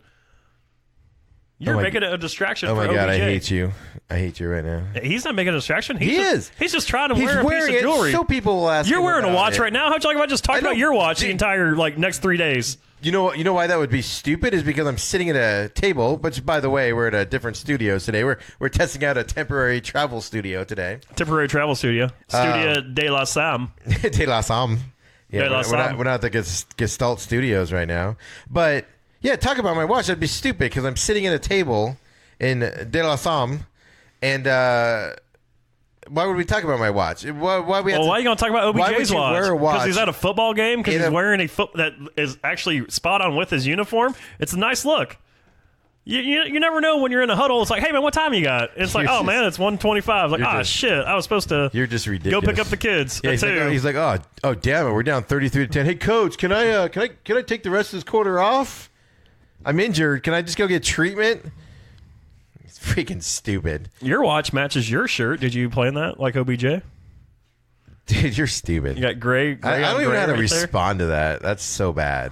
You're making it a distraction for OBJ. Oh, my God, I hate you. I hate you right now. He's not making a distraction. He is. He's just trying to wear a piece of jewelry. So people will ask You're wearing a watch right now. How'd you like if I just talked about your watch the entire next 3 days? You know why that would be stupid is because I'm sitting at a table, which, by the way, we're at a different studio today. We're testing out a temporary travel studio today. Temporary travel studio. Studio de la Sam. De la Sam. Yeah, we're not at the Gestalt Studios right now. But, yeah, talk about my watch. That'd be stupid because I'm sitting at a table in De La Somme, and why would we talk about my watch? Why are you going to talk about OBJ's watch? Because he's at a football game? Because he's wearing a foot that is actually spot on with his uniform? It's a nice look. You never know when you're in a huddle. It's like, hey, man, what time you got? It's like, oh, man, it's 1:25. Like, shit, I was supposed to You're just ridiculous. Go pick up the kids. Yeah, he's like, oh, damn it, we're down 33-10. Hey, coach, can I take the rest of this quarter off? I'm injured. Can I just go get treatment? It's freaking stupid. Your watch matches your shirt. Did you plan that like OBJ? Dude, you're stupid. You got gray. I don't even know how to respond to that. That's so bad.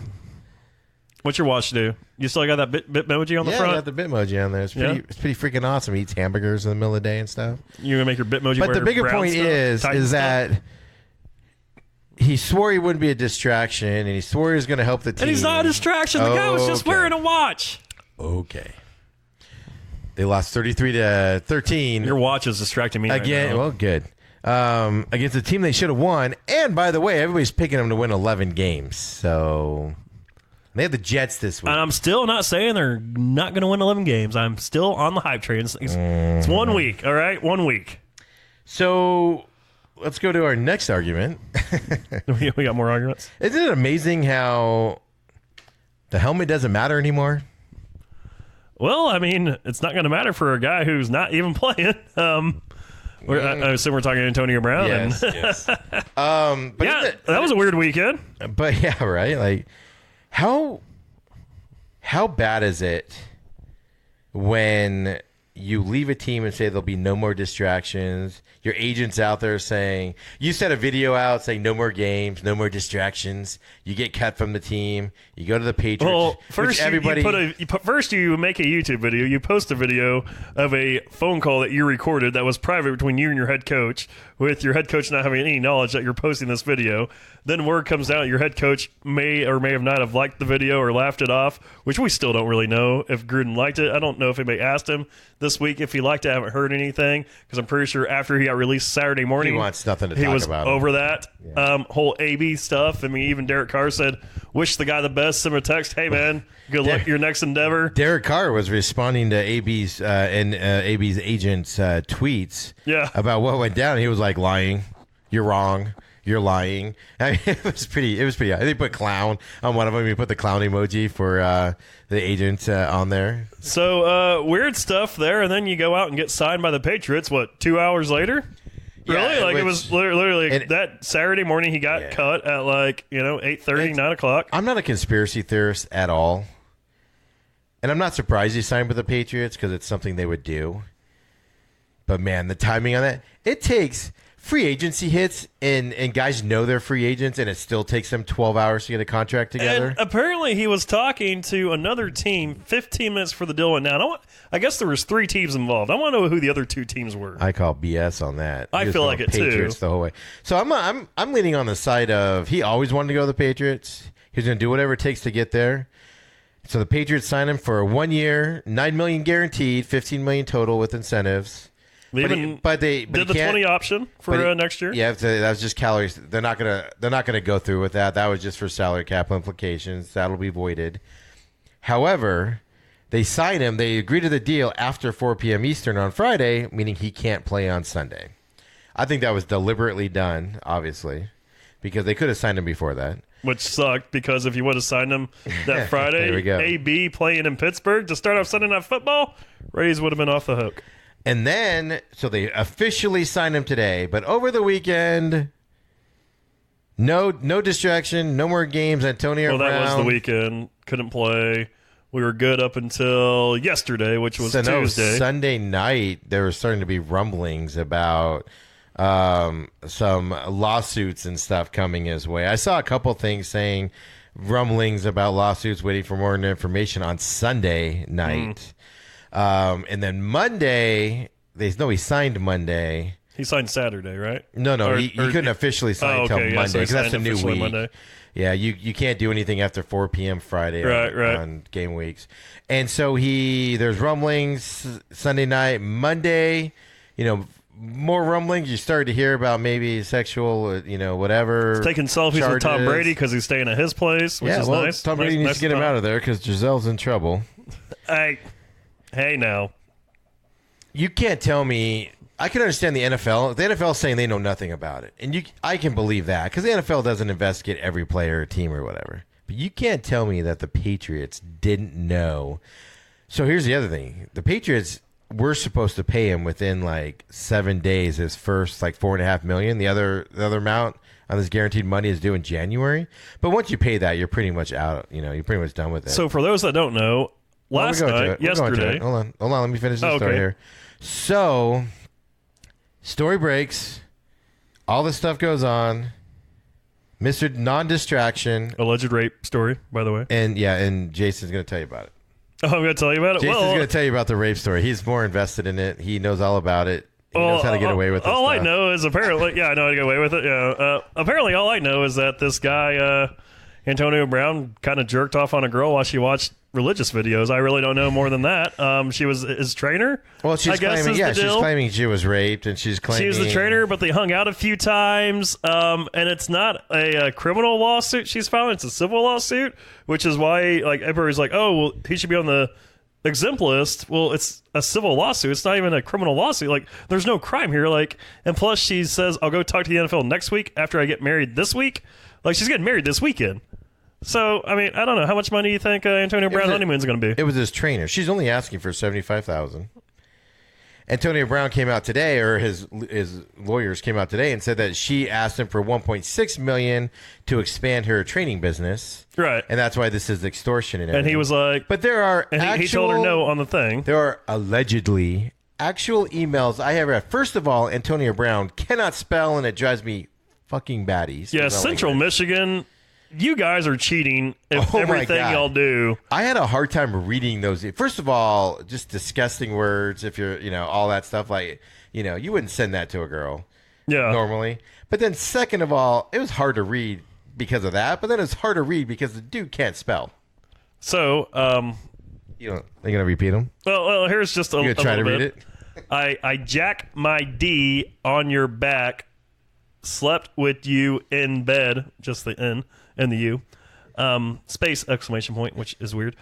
What's your watch do? You still got that Bitmoji on the front? Yeah, I got the Bitmoji on there. It's pretty freaking awesome. He eats hamburgers in the middle of the day and stuff. You're going to make your Bitmoji But the bigger point is that he swore he wouldn't be a distraction, and he swore he was going to help the team. And he's not a distraction. The guy was just wearing a watch. Okay. They lost 33-13. Your watch is distracting me again. Right now. Well, good. Against a team they should have won. And by the way, everybody's picking them to win 11 games. So they have the Jets this week. And I'm still not saying they're not going to win 11 games. I'm still on the hype train. It's 1 week. All right, 1 week. So let's go to our next argument. We got more arguments. Isn't it amazing how the helmet doesn't matter anymore? Well, I mean, it's not going to matter for a guy who's not even playing. I assume we're talking Antonio Brown. Yes. But yeah, that was a weird weekend. But yeah, right. Like, how bad is it when you leave a team and say there'll be no more distractions? Your agent's out there saying, you set a video out saying no more games, no more distractions. You get cut from the team. You go to the Patriots. Well, first you make a YouTube video. You post a video of a phone call that you recorded that was private between you and your head coach, with your head coach not having any knowledge that you're posting this video. Then word comes out your head coach may or may have not have liked the video or laughed it off, which we still don't really know if Gruden liked it. I don't know if anybody asked him this week if he liked it. I haven't heard anything because I'm pretty sure after he got released Saturday morning, he wants nothing to talk about. He was over that whole AB stuff. I mean, even Derek Carr said, wish the guy the best, send him a text, hey, man, good luck your next endeavor. Derek Carr was responding to AB's agent's tweets about what went down. He was like, lying. You're wrong. you're lying. I mean, it was pretty. They put clown on one of them. You put the clown emoji for the agent on there. So weird stuff there, and then you go out and get signed by the Patriots. What, 2 hours later? Really? Yeah, it was literally that Saturday morning he got cut at 8:30, 9 o'clock. I'm not a conspiracy theorist at all. And I'm not surprised he signed with the Patriots because it's something they would do. But, man, the timing on that, it takes free agency hits and guys know they're free agents and it still takes them 12 hours to get a contract together. And apparently he was talking to another team 15 minutes for the deal went down. I guess there was 3 teams involved. I want to know who the other 2 teams were. I call BS on that. I feel like it Patriots too. The whole way. So I'm leaning on the side of he always wanted to go to the Patriots. He's going to do whatever it takes to get there. So the Patriots signed him for 1 year, $9 million guaranteed, $15 million total with incentives. But they did the 20 option for next year. Yeah, that was just calories. They're not gonna go through with that. That was just for salary cap implications. That'll be voided. However, they sign him. They agree to the deal after 4 p.m. Eastern on Friday, meaning he can't play on Sunday. I think that was deliberately done, obviously, because they could have signed him before that. Which sucked because if you would have signed him that Friday, There we go. AB playing in Pittsburgh to start off Sunday Night Football, Rays would have been off the hook. And then, so they officially signed him today, but over the weekend, no distraction, no more games. Antonio Brown. Well, that was the weekend. Couldn't play. We were good up until yesterday, which was Tuesday. Sunday night, there were starting to be rumblings about some lawsuits and stuff coming his way. I saw a couple things saying rumblings about lawsuits, waiting for more information on Sunday night. And then Monday, he signed Monday. He signed Saturday, right? No, he couldn't officially sign until Monday because that's the new week. Monday. Yeah, you can't do anything after 4 p.m. Friday on game weeks. And so there's rumblings Sunday night. Monday, more rumblings. You started to hear about maybe sexual, whatever. He's taking selfies with Tom Brady because he's staying at his place, which is nice. Tom Brady needs to get him out of there because Gisele's in trouble. Hey, now. You can't tell me. I can understand the NFL. The NFL is saying they know nothing about it. And I can believe that because the NFL doesn't investigate every player or team or whatever. But you can't tell me that the Patriots didn't know. So here's the other thing. The Patriots were supposed to pay him within 7 days his first $4.5 million. The other amount on this guaranteed money is due in January. But once you pay that, you're pretty much out. You're pretty much done with it. So for those that don't know, yesterday. Hold on. Let me finish the story here. So, story breaks. All this stuff goes on. Mr. Non-Distraction. Alleged rape story, by the way. And Jason's going to tell you about it. Oh, I'm going to tell you about it? Jason's going to tell you about the rape story. He's more invested in it. He knows all about it. He knows how to get away with it. All I know is apparently, I know how to get away with it. Yeah. Apparently, all I know is that this guy, Antonio Brown, kind of jerked off on a girl while she watched religious videos. I really don't know more than that. She was his trainer. Well, she's claiming she was raped, and she's claiming she was the trainer, but they hung out a few times. And it's not a criminal lawsuit she's filing; it's a civil lawsuit, which is why everybody's like, "Oh, well, he should be on the exempt list." Well, it's a civil lawsuit; it's not even a criminal lawsuit. There's no crime here. And plus, she says, "I'll go talk to the NFL next week after I get married this week." She's getting married this weekend. So, I don't know. How much money do you think Antonio Brown honeymoon's going to be? It was his trainer. She's only asking for $75,000. Antonio Brown came out today, or his lawyers came out today and said that she asked him for $1.6 million to expand her training business. Right. And that's why this is extortion and everything. And he was like... But there are he told her no on the thing. There are allegedly actual emails I have read. First of all, Antonio Brown cannot spell, and it drives me fucking batty. Yeah, Central Michigan... You guys are cheating if everything y'all do. I had a hard time reading those. First of all, just disgusting words. If you're, all that stuff. You wouldn't send that to a girl. Yeah. Normally. But then second of all, it was hard to read because of that. But then it's hard to read because the dude can't spell. So, are you going to repeat them? Well, here's just a little bit. You going to try to read it? I jack my D on your back, slept with you in bed, just the N. And the U, space exclamation point, which is weird.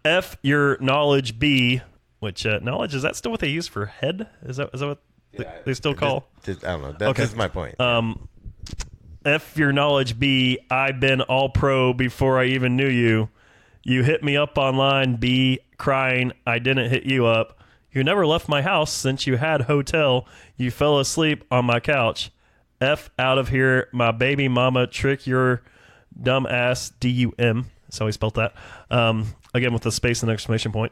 F your knowledge B, which knowledge, is that still what they use for head? Is that what they still call? I don't know. That's my point. F your knowledge, B, I've been all pro before I even knew you. You hit me up online, B, crying, I didn't hit you up. You never left my house since you had hotel. You fell asleep on my couch. F out of here, my baby mama, trick your dumb ass, D-U-M. That's how he spelled that. Again, with the space and exclamation point.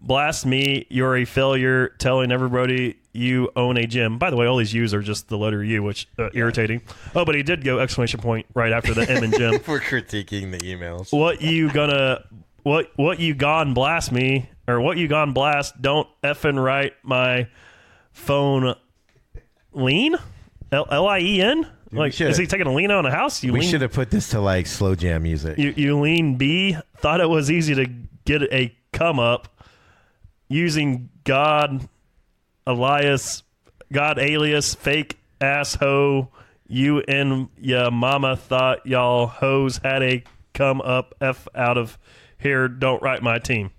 Blast me, you're a failure, telling everybody you own a gym. By the way, all these U's are just the letter U, which irritating. Oh, but he did go exclamation point right after the M in gym. We're critiquing the emails. What you gone blast me, or what you gone blast, don't effing write my phone lean? L-I-E-N? Like, is he taking a lean on a house? We should have put this to like slow jam music. You lean B, thought it was easy to get a come up using God alias, fake ass hoe, you and ya mama thought y'all hoes had a come up, F out of here, don't write my team.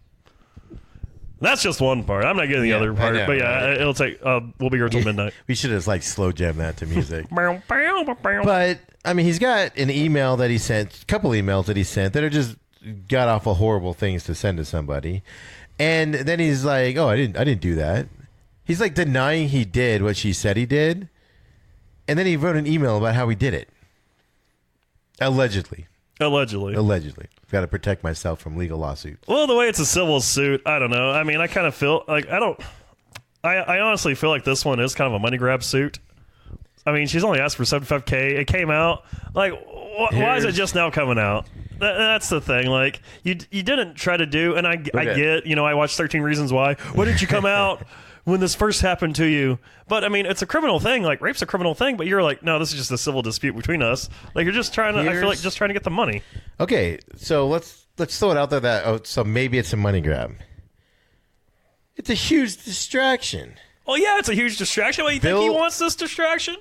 That's just one part. I'm not getting the other part, know, but yeah, right? It'll take. We'll be here till midnight. We should have like slow jam that to music. But But I mean, he's got an email that he sent, a couple emails that he sent that are just god awful horrible things to send to somebody, and then he's like, "Oh, I didn't do that." He's like denying he did what she said he did, and then he wrote an email about how he did it. Allegedly. Got to protect myself from legal lawsuits. Well, the way it's a civil suit, I don't know. I mean, I kind of feel like I honestly feel like this one is kind of a money grab suit. I mean, she's only asked for $75K. It came out. Like, why is it just now coming out? That's the thing. Like, you didn't try to do, and I get, I watched 13 Reasons Why. Why didn't you come out when this first happened to you? But I mean, it's a criminal thing. Like, rape's a criminal thing. But you're like, no, this is just a civil dispute between us. Like, you're just trying to. I feel like just trying to get the money. Okay, so let's throw it out there that so maybe it's a money grab. It's a huge distraction. Oh yeah, it's a huge distraction. What, you think he wants this distraction?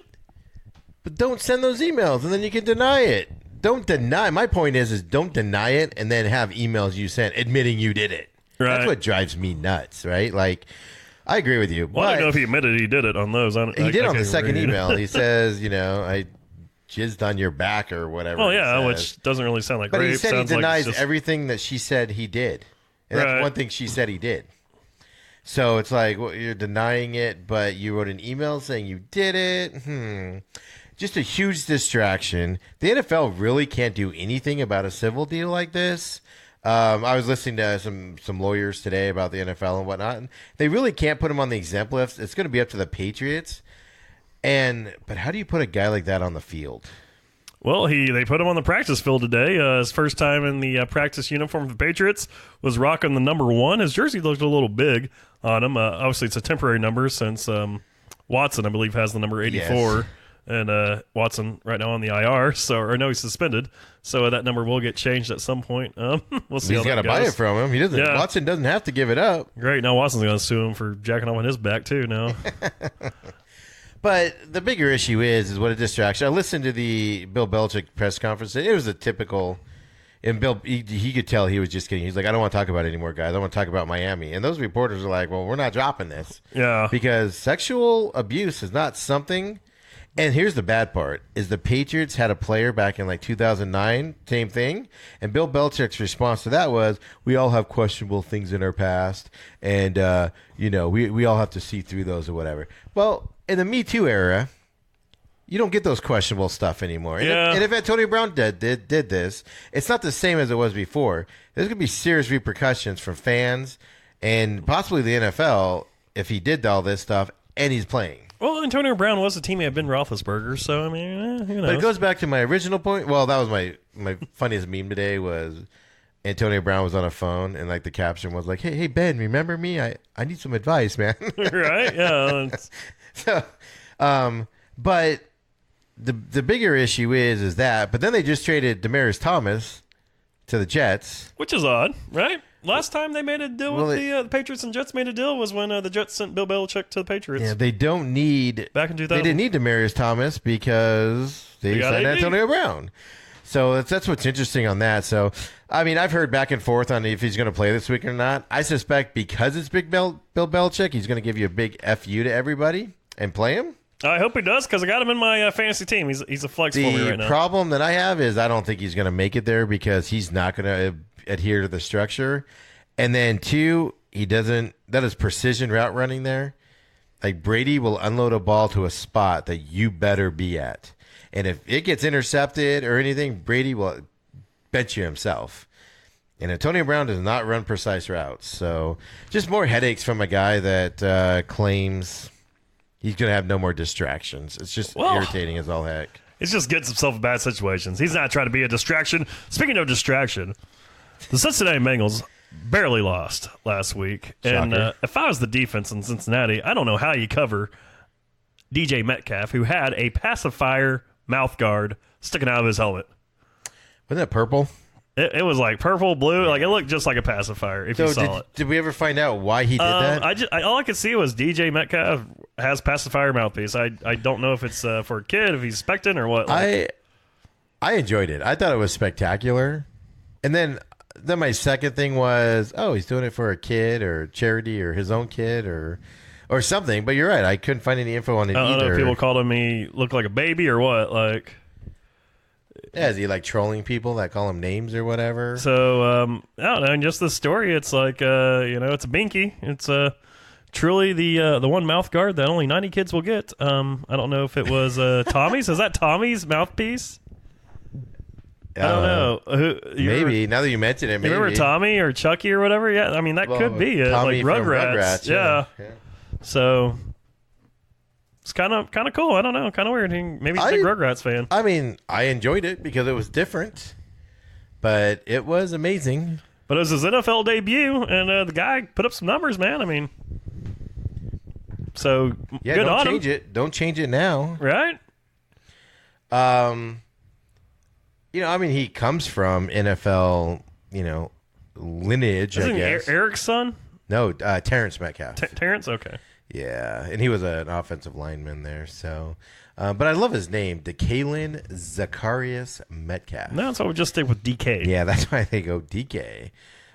But don't send those emails, and then you can deny it. Don't deny. My point is don't deny it, and then have emails you sent admitting you did it. Right. That's what drives me nuts, right? Like, I agree with you. Well, I don't know if he admitted he did it on those. He did on the second email. He says, I jizzed on your back or whatever. Oh yeah, which doesn't really sound like but rape. He said he denies like everything that she said he did, and that's one thing she said he did. So it's like, well, you're denying it, but you wrote an email saying you did it. Just a huge distraction. The NFL really can't do anything about a civil deal like this. I was listening to some lawyers today about the NFL and whatnot, and they really can't put him on the exempt list. It's going to be up to the Patriots. But how do you put a guy like that on the field? Well, they put him on the practice field today. His first time in the practice uniform for the Patriots was rocking the number 1. His jersey looked a little big on him. Obviously, it's a temporary number since Watson, I believe, has the number 84. Yes. And Watson right now on the IR, he's suspended. So that number will get changed at some point. We'll see. He's got to buy it from him. He doesn't. Yeah. Watson doesn't have to give it up. Great. Now Watson's going to sue him for jacking off on his back too. Now. But the bigger issue is what a distraction. I listened to the Bill Belichick press conference. It was a typical. And Bill, he could tell he was just kidding. He's like, I don't want to talk about it anymore, guys. I want to talk about Miami. And those reporters are like, well, we're not dropping this. Yeah. Because sexual abuse is not something. And here's the bad part, is the Patriots had a player back in like 2009, same thing. And Bill Belichick's response to that was, we all have questionable things in our past. And, we all have to see through those or whatever. Well, in the Me Too era, you don't get those questionable stuff anymore. And if Antonio Brown did this, it's not the same as it was before. There's going to be serious repercussions from fans and possibly the NFL if he did all this stuff and he's playing. Well, Antonio Brown was a teammate of Ben Roethlisberger, so, I mean, who knows? But it goes back to my original point. Well, that was my funniest meme today was Antonio Brown was on a phone, and, like, the caption was like, hey, Ben, remember me? I need some advice, man. Right? Yeah. So, but the bigger issue is that, but then they just traded Demaryius Thomas to the Jets. Which is odd, right? Last time they made a deal with the Patriots and Jets made a deal was when the Jets sent Bill Belichick to the Patriots. Yeah, they don't need... Back in 2000. They didn't need Demaryius Thomas because they signed Antonio Brown. So that's what's interesting on that. So, I mean, I've heard back and forth on if he's going to play this week or not. I suspect because it's Bill Belichick, he's going to give you a big FU to everybody and play him. I hope he does because I got him in my fantasy team. He's a flex for me right now. The problem that I have is I don't think he's going to make it there because he's not going to adhere to the structure. And then 2, he doesn't – that is precision route running there. Like Brady will unload a ball to a spot that you better be at. And if it gets intercepted or anything, Brady will bench you himself. And Antonio Brown does not run precise routes. So just more headaches from a guy that claims he's going to have no more distractions. It's just irritating as all heck. He just gets himself in bad situations. He's not trying to be a distraction. Speaking of distraction, the Cincinnati Bengals barely lost last week. And if I was the defense in Cincinnati, I don't know how you cover DJ Metcalf, who had a pacifier mouth guard sticking out of his helmet. Wasn't that purple? It was like purple, blue. Like it looked just like a pacifier if you saw it. Did we ever find out why he did that? All I could see was DJ Metcalf has pacifier mouthpiece. I don't know if it's for a kid, if he's expectant or what. I enjoyed it. I thought it was spectacular. And then my second thing was, he's doing it for a kid or charity or his own kid or something. But you're right. I couldn't find any info on it either. I don't know if people called him he looked like a baby or what. Like, yeah, is he like trolling people that call him names or whatever? So, I don't know. And just the story, it's like, it's a binky. It's truly the one mouth guard that only 90 kids will get. I don't know if it was Tommy's. Is that Tommy's mouthpiece? I don't know. Maybe now that you mention it, maybe. Remember Tommy or Chucky or whatever? Yeah, I mean that could be it. Tommy like from Rugrats. Yeah. So it's kind of cool. I don't know. Kind of weird. Maybe he's a big Rugrats fan. I mean, I enjoyed it because it was different, but it was amazing. But it was his NFL debut, and the guy put up some numbers, man. I mean, so yeah, good don't on change him. it. Don't change it now, right? I mean, he comes from NFL, lineage, Isn't I guess. Eric's son? No, Terrence Metcalf. Terrence? Okay. Yeah, and he was an offensive lineman there. So, but I love his name, DeKalin Zacharias Metcalf. No, so we'll just stick with DK. Yeah, that's why they go DK.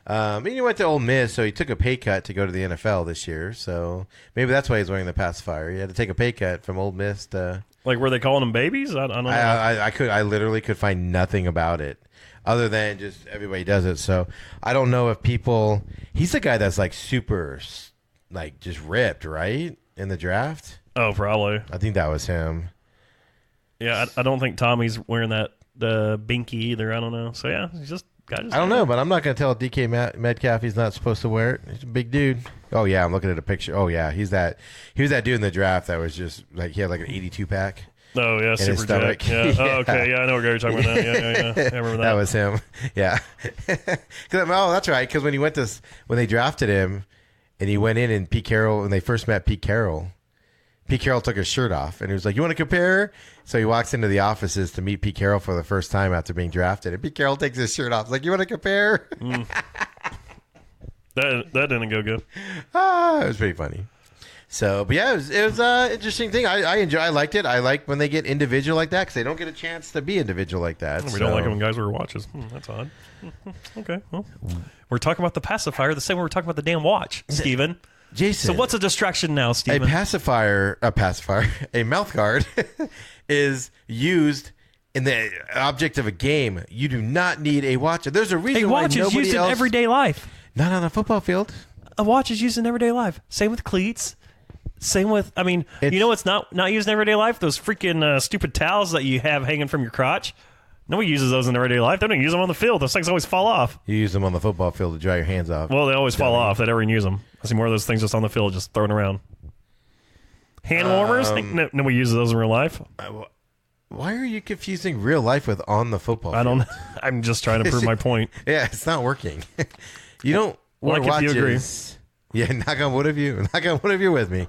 And he went to Ole Miss, so he took a pay cut to go to the NFL this year. So maybe that's why he's wearing the pacifier. He had to take a pay cut from Ole Miss to. Like, were they calling them babies? I don't know. I literally could find nothing about it other than just everybody does it. So I don't know if people. He's the guy that's like super, like just ripped, right, in the draft. Oh, probably. I think that was him. Yeah, I don't think Tommy's wearing that binky either. I don't know. So yeah, he's just. I don't know, but I'm not going to tell DK Metcalf he's not supposed to wear it. He's a big dude. Oh yeah, I'm looking at a picture. Oh yeah, he was that dude in the draft that was just like he had like an 82 pack. Oh yeah, super jack. Yeah. Yeah. Oh, okay. Yeah, I know what you're talking about. Now. Yeah. I remember that. That was him. Yeah. That's right. Because when they drafted him, and he went in, and Pete Carroll, when they first met Pete Carroll took his shirt off, and he was like, "You want to compare?" So he walks into the offices to meet Pete Carroll for the first time after being drafted, and Pete Carroll takes his shirt off. He's like, "You want to compare?" That didn't go good. It was pretty funny. So, but yeah, it was an interesting thing. I liked it. I like when they get individual like that because they don't get a chance to be individual like that. We don't like it when guys wear watches. That's odd. Okay, well, we're talking about the pacifier the same way we're talking about the damn watch, Steven. Jason. So what's a distraction now, Steven? A mouth guard is used in the object of a game. You do not need a watch. There's a reason why watch is used in everyday life. Not on a football field. A watch is used in everyday life. Same with cleats. Same with, what's not used in everyday life? Those freaking stupid towels that you have hanging from your crotch. Nobody uses those in everyday life. They don't use them on the field. Those things always fall off. You use them on the football field to dry your hands off. Well, they always fall off. They never even use them. I see more of those things just on the field, just thrown around. Hand warmers? Nobody uses those in real life. Why are you confusing real life with on the football field? I don't know. I'm just trying to prove my point. Yeah, it's not working. You don't wear watches. If you agree. Yeah, knock on wood if you're with me.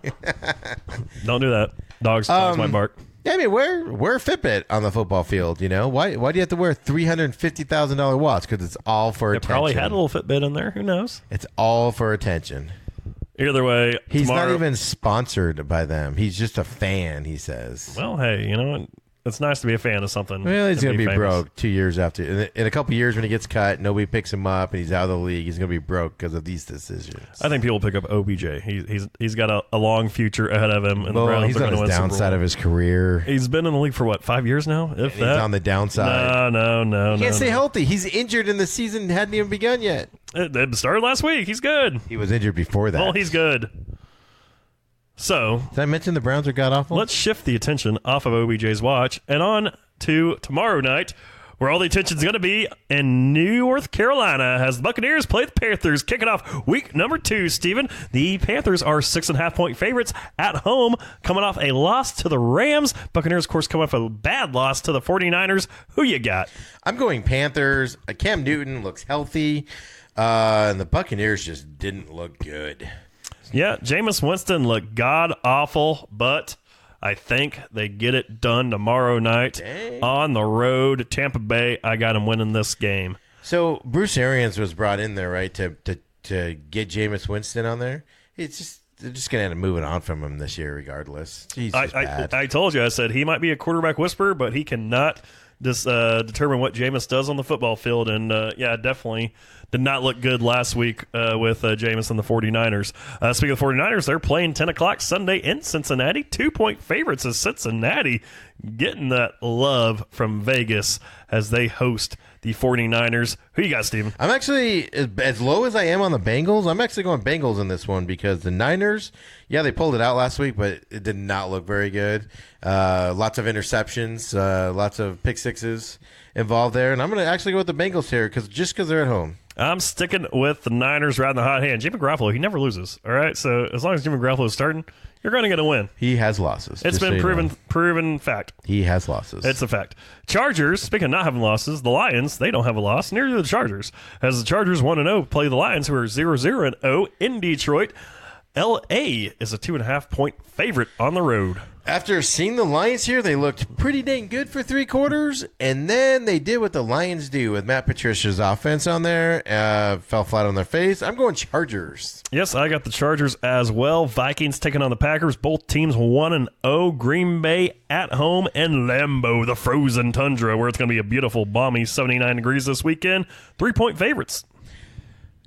Don't do that. Dogs might bark. Yeah, I mean, wear a Fitbit on the football field. Why do you have to wear a $350,000 watch? Because it's all for attention. Probably had a little Fitbit in there. Who knows? It's all for attention. Either way, he's not even sponsored by them. He's just a fan. He says. Well, hey, It's nice to be a fan of something. Well, he's going to be famous. broke 2 years after. In a couple years when he gets cut, nobody picks him up, and he's out of the league. He's going to be broke because of these decisions. I think people pick up OBJ. He's got a long future ahead of him. And the Well, Browns he's are on going to his win Super downside Bowl. of his career. He's been in the league for what, 5 years now? If He's that. on the downside. No. He can't stay healthy. He's injured in the season hadn't even begun yet. It started last week. He's good. He was injured before that. Well, he's good. So Did I mention the Browns are god awful? let's shift the attention off of OBJ's watch and on to tomorrow night, where all the attention's going to be in North Carolina as the Buccaneers play the Panthers, kicking off week number 2, Steven. The Panthers are 6.5-point favorites at home, coming off a loss to the Rams. Buccaneers, of course, coming off a bad loss to the 49ers. Who you got? I'm going Panthers. Cam Newton looks healthy, and the Buccaneers just didn't look good. Yeah, Jameis Winston looked god-awful, but I think they get it done tomorrow night on the road. Tampa Bay, I got him winning this game. So Bruce Arians was brought in there, right, to get Jameis Winston on there. It's just they're just going to end up moving on from him this year regardless. He's just bad. I told you, I said he might be a quarterback whisperer, but he cannot determine what Jameis does on the football field. And, yeah, definitely did not look good last week with Jameis and the 49ers. Speaking of the 49ers, they're playing 10 o'clock Sunday in Cincinnati. 2-point favorites is Cincinnati, getting that love from Vegas as they host the 49ers. Who you got, Steven? I'm actually, as low as I am on the Bengals, I'm actually going Bengals in this one because the Niners, yeah, they pulled it out last week, but it did not look very good. Lots of interceptions, lots of pick sixes involved there. And I'm going to actually go with the Bengals here just because they're at home. I'm sticking with the Niners riding the hot hand. Jimmy Garoppolo, he never loses. All right, so as long as Jimmy Garoppolo is starting, you're going to get a win. He has losses. It's been proven fact. He has losses. It's a fact. Chargers, speaking of not having losses, the Lions, they don't have a loss. Neither do the Chargers. As the Chargers 1-0 play the Lions, who are 0-0-0 in Detroit. L.A. is a 2.5-point favorite on the road. After seeing the Lions here, they looked pretty dang good for 3 quarters, and then they did what the Lions do with Matt Patricia's offense on there. Fell flat on their face. I'm going Chargers. Yes, I got the Chargers as well. Vikings taking on the Packers. Both teams 1-0. Green Bay at home and Lambeau, the frozen tundra, where it's going to be a beautiful, balmy 79 degrees this weekend. 3-point favorites.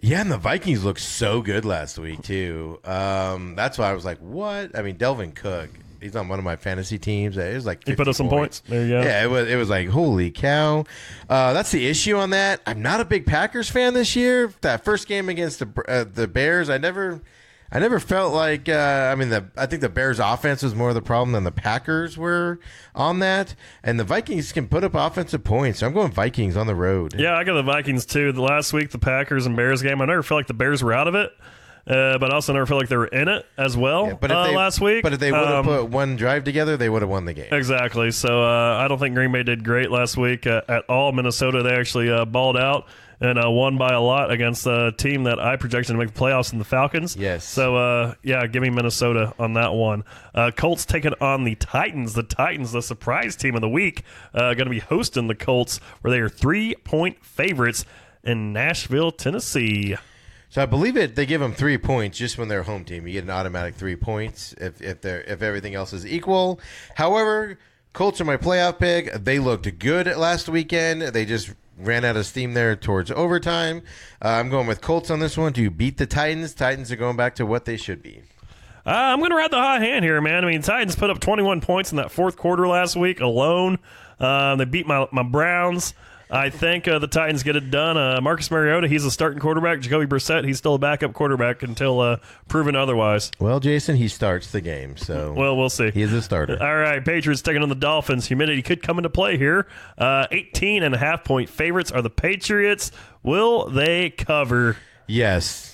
Yeah, and the Vikings looked so good last week, too. That's why I was like, what? I mean, Delvin Cook. He's on one of my fantasy teams. It was like 50 He put up some points. There you go. Yeah, it was like, holy cow. That's the issue on that. I'm not a big Packers fan this year. That first game against the Bears, I never felt like. I think the Bears' offense was more the problem than the Packers were on that. And the Vikings can put up offensive points. So I'm going Vikings on the road. Yeah, I got the Vikings too. The last week, the Packers and Bears game, I never felt like the Bears were out of it. But I also never felt like they were in it as well last week. But if they would have put one drive together, they would have won the game. Exactly. So I don't think Green Bay did great last week at all. Minnesota, they actually balled out and won by a lot against a team that I projected to make the playoffs in the Falcons. Yes. So, yeah, give me Minnesota on that one. Colts taking on the Titans. The Titans, the surprise team of the week, going to be hosting the Colts, where they are 3-point favorites in Nashville, Tennessee. So I believe they give them 3 points just when they're home team. You get an automatic 3 points if everything else is equal. However, Colts are my playoff pick. They looked good last weekend. They just ran out of steam there towards overtime. I'm going with Colts on this one to beat the Titans. Titans are going back to what they should be. I'm going to ride the hot hand here, man. I mean, Titans put up 21 points in that fourth quarter last week alone. They beat my Browns. I think the Titans get it done. Marcus Mariota, he's a starting quarterback. Jacoby Brissett, he's still a backup quarterback until proven otherwise. Well, Jason, he starts the game, so well, we'll see. He is a starter. All right, Patriots taking on the Dolphins. Humidity could come into play here. 18.5-point favorites are the Patriots. Will they cover? Yes.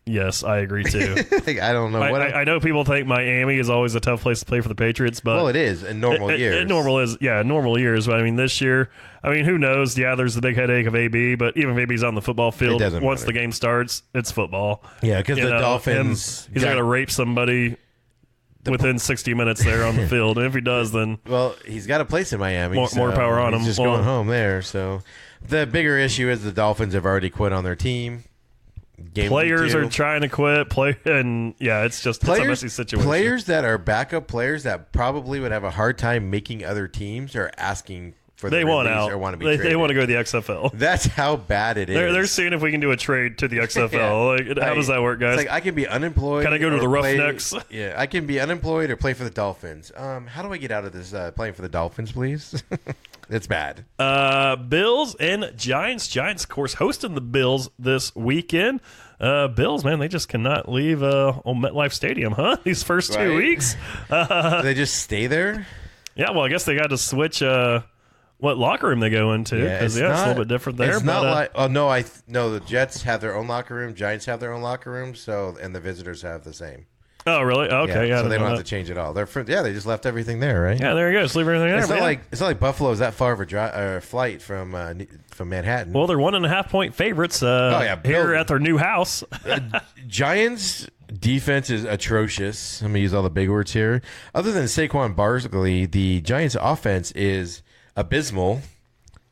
Yes, I agree too. I don't know. I know people think Miami is always a tough place to play for the Patriots, but well, it is in normal years. Normal years. But I mean, this year, who knows? Yeah, there's the big headache of AB, but even if AB's on the football field, once the game starts, it's football. Yeah, because the Dolphins, he's not going to rape somebody within 60 minutes there on the field. And if he does, then he's got a place in Miami. More power on him. He's just going home there. So the bigger issue is the Dolphins have already quit on their team. Game Players two. are trying to quit. It's just it's a messy situation. Players that are backup players that probably would have a hard time making other teams are asking for the They want release out. or want to be They traded. want to go to the XFL. That's how bad it is. They're seeing if we can do a trade to the XFL. Yeah. How does that work, guys? It's like I can be unemployed. Can I go to or the play- Roughnecks? Yeah, I can be unemployed or play for the Dolphins. How do I get out of this playing for the Dolphins, please? It's bad. Bills and Giants. Giants, of course, hosting the Bills this weekend. Bills, man, they just cannot leave old MetLife Stadium, huh? These first 2 Right. weeks. Do they just stay there? Yeah, well, I guess they got to switch what locker room they go into because it's a little bit different there. It's but, not like the Jets have their own locker room, Giants have their own locker room, and the visitors have the same. oh, really? Okay, yeah. so they don't have that. to change it all. They just left everything there, right? Yeah, there you go. Just leave everything there. It's not man. like Buffalo is that far of a flight from Manhattan. Well, they're 1.5 point favorites here Bill- at their new house. Giants defense is atrocious. I'm gonna use all the big words here. Other than Saquon Barkley, the Giants offense is abysmal.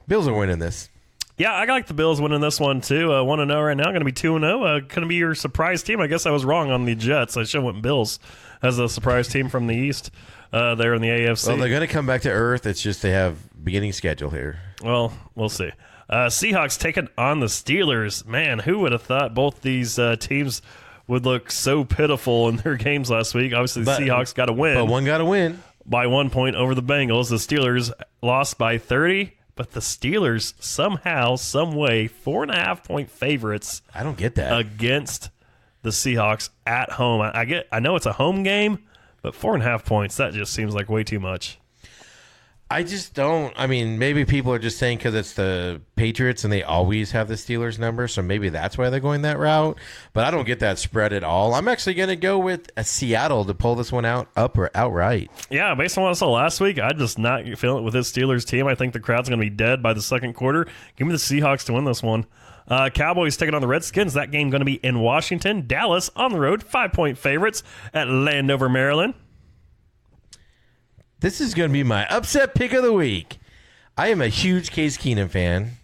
Bills are winning this. Yeah, I like the Bills winning this one too. 1-0 right now. Going to be 2-0. Going to be your surprise team. I guess I was wrong on the Jets. I should have went Bills as a surprise team from the East there in the AFC. Well, they're going to come back to earth. It's just they have beginning schedule here. Well, we'll see. Seahawks taking on the Steelers. Man, who would have thought both these teams would look so pitiful in their games last week? Obviously, the Seahawks got to win. But one got to win. By 1 point over the Bengals. The Steelers lost by 30, but the Steelers somehow, some way, 4.5 point favorites. I don't get that. Against the Seahawks at home. I know it's a home game, but 4.5 points, that just seems like way too much. I just don't. I mean, maybe people are just saying because it's the Patriots and they always have the Steelers number, so maybe that's why they're going that route. But I don't get that spread at all. I'm actually going to go with Seattle to pull this one out outright. Yeah, based on what I saw last week, I'm just not feeling it with this Steelers team. I think the crowd's going to be dead by the second quarter. Give me the Seahawks to win this one. Cowboys taking on the Redskins. That game going to be in Washington. Dallas on the road, 5-point favorites at Landover, Maryland. This is going to be my upset pick of the week. I am a huge Case Keenum fan.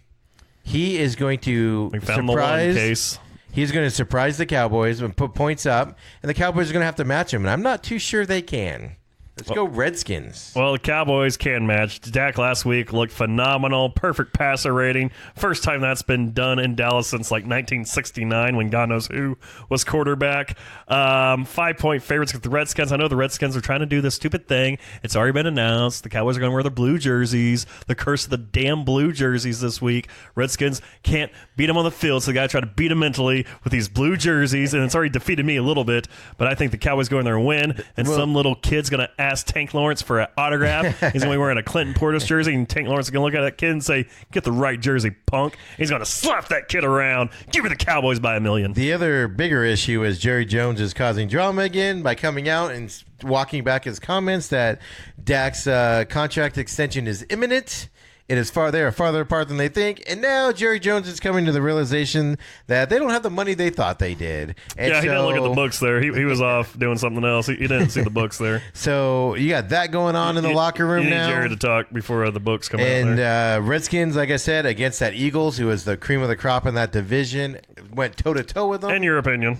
He is going to We found the one case. He's going to surprise the Cowboys and put points up, and the Cowboys are going to have to match him, and I'm not too sure they can. Let's go Redskins. Well, the Cowboys can match. Dak last week looked phenomenal. Perfect passer rating. First time that's been done in Dallas since like 1969 when God knows who was quarterback. 5-point favorites with the Redskins. I know the Redskins are trying to do this stupid thing. It's already been announced. The Cowboys are going to wear the blue jerseys. The curse of the damn blue jerseys this week. Redskins can't beat them on the field, so they got to try to beat them mentally with these blue jerseys, and it's already defeated me a little bit, but I think the Cowboys go in there and win, and some little kid's going to ask Tank Lawrence for an autograph. He's going to be wearing a Clinton Portis jersey, and Tank Lawrence is going to look at that kid and say, "Get the right jersey, punk." He's going to slap that kid around. Give me the Cowboys by 1 million. The other bigger issue is Jerry Jones is causing drama again by coming out and walking back his comments that Dak's contract extension is imminent. It is they are farther apart than they think. And now Jerry Jones is coming to the realization that they don't have the money they thought they did. And Yeah, he didn't look at the books there. He was off doing something else. He didn't see the books there. So you got that going on in the locker room you need now. Jerry to talk before the books come out And there. Redskins, like I said, against that Eagles, who is the cream of the crop in that division, went toe-to-toe with them. In your opinion.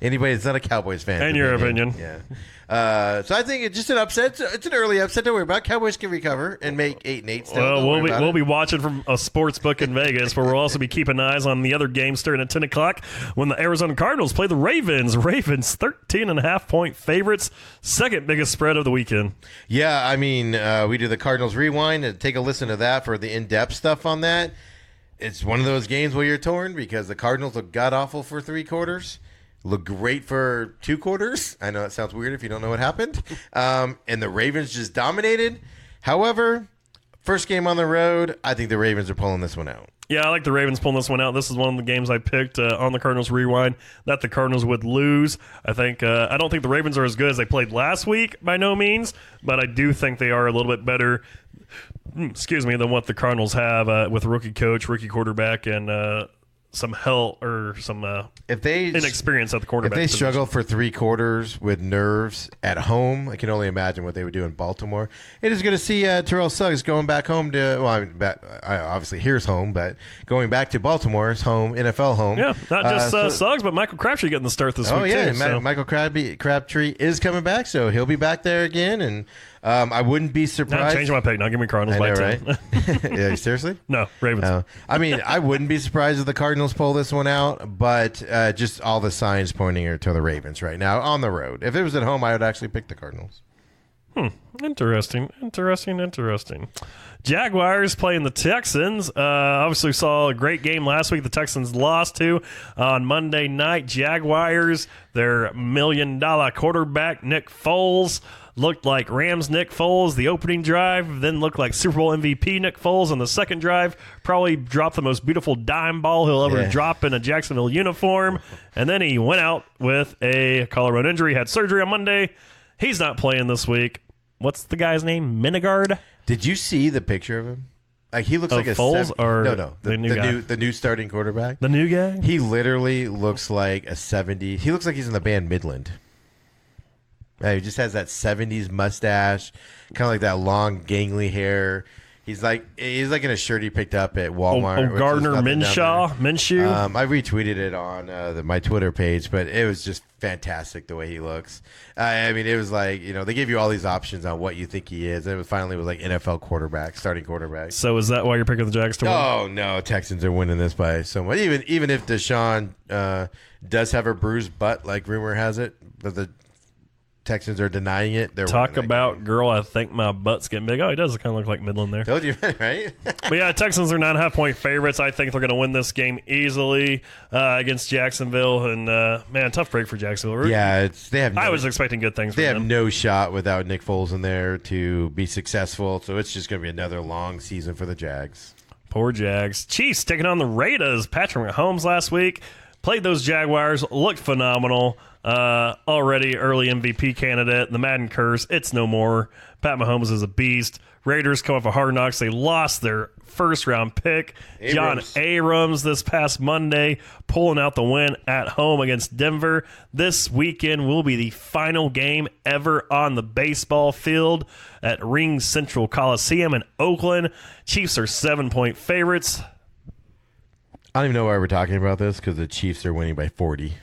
Anybody that's not a Cowboys fan. In your opinion. Yeah. So I think it's just an upset. It's an early upset. Don't worry about it. Cowboys can recover and make 8-8 still. Well, Don't worry about we'll it. be watching from a sports book in Vegas, where we'll also be keeping eyes on the other games starting at 10 o'clock when the Arizona Cardinals play the Ravens. Ravens 13.5-point favorites, second biggest spread of the weekend. Yeah, I mean, we do the Cardinals Rewind and take a listen to that for the in-depth stuff on that. It's one of those games where you're torn because the Cardinals look god-awful for 3 quarters. Look great for 2 quarters. I know it sounds weird if you don't know what happened. And the Ravens just dominated. However, first game on the road, I think the Ravens are pulling this one out. Yeah, I like the Ravens pulling this one out. This is one of the games I picked on the Cardinals Rewind that the Cardinals would lose. I don't think the Ravens are as good as they played last week by no means, but I do think they are a little bit better, than what the Cardinals have with rookie coach, rookie quarterback, and some help or some If they inexperience at the if quarterback. they position. struggle for 3 quarters with nerves at home, I can only imagine what they would do in Baltimore. It is good to see Terrell Suggs going back home to. Well, I mean, obviously here's home, but going back to Baltimore's home, NFL home. Yeah, not just Suggs, but Michael Crabtree getting the start this Oh week yeah, too. So. Michael Crabtree is coming back, so he'll be back there again, and I wouldn't be Now surprised. change my pick. Now give me Cardinals I by know, 10. right? Yeah, seriously. No, Ravens. I mean, I wouldn't be surprised if the Cardinals pull this one out, but just all the signs pointing are to the Ravens right now on the road. If it was at home, I would actually pick the Cardinals. Interesting. Jaguars playing the Texans. Obviously saw a great game last week. The Texans lost to on Monday night. Jaguars, their $1 million quarterback, Nick Foles, looked like Rams Nick Foles the opening drive, then looked like Super Bowl MVP Nick Foles on the second drive. Probably dropped the most beautiful dime ball he'll ever drop in a Jacksonville uniform. And then he went out with a collarbone injury, had surgery on Monday. He's not playing this week. What's the guy's name? Menigard? Did you see the picture of him? Like he looks like a Foles or no, the new guy? the new starting quarterback. The new guy? He literally looks like a 70s. He looks like he's in the band Midland. Yeah, he just has that 70s mustache, kind of like that long, gangly hair. He's like in a shirt he picked up at Walmart. Gardner Minshew. I retweeted it on my Twitter page, but it was just fantastic the way he looks. I mean, it was like, they give you all these options on what you think he is. And it finally was like NFL quarterback, starting quarterback. So is that why you're picking the Jags to win? Oh no, Texans are winning this by so much. Even if Deshaun does have a bruised butt, like rumor has it, but the Texans are denying it. They're Talk winning that about game. girl, I think my butt's getting big. Oh, he does kind of look like Midland there. Told you, right? But yeah, Texans are 9.5-point favorites. I think they're going to win this game easily against Jacksonville. And man, tough break for Jacksonville. Yeah, I was expecting good things. They from have them. no shot without Nick Foles in there to be successful. So it's just going to be another long season for the Jags. Poor Jags. Chiefs taking on the Raiders. Patrick Mahomes last week played those Jaguars, looked phenomenal. Already early MVP candidate. The Madden curse, it's no more. Pat Mahomes is a beast. Raiders come off a Hard Knocks. They lost their first-round pick, John Abrams, this past Monday, pulling out the win at home against Denver. This weekend will be the final game ever on the baseball field at Ring Central Coliseum in Oakland. Chiefs are 7-point favorites. I don't even know why we're talking about this because the Chiefs are winning by 40.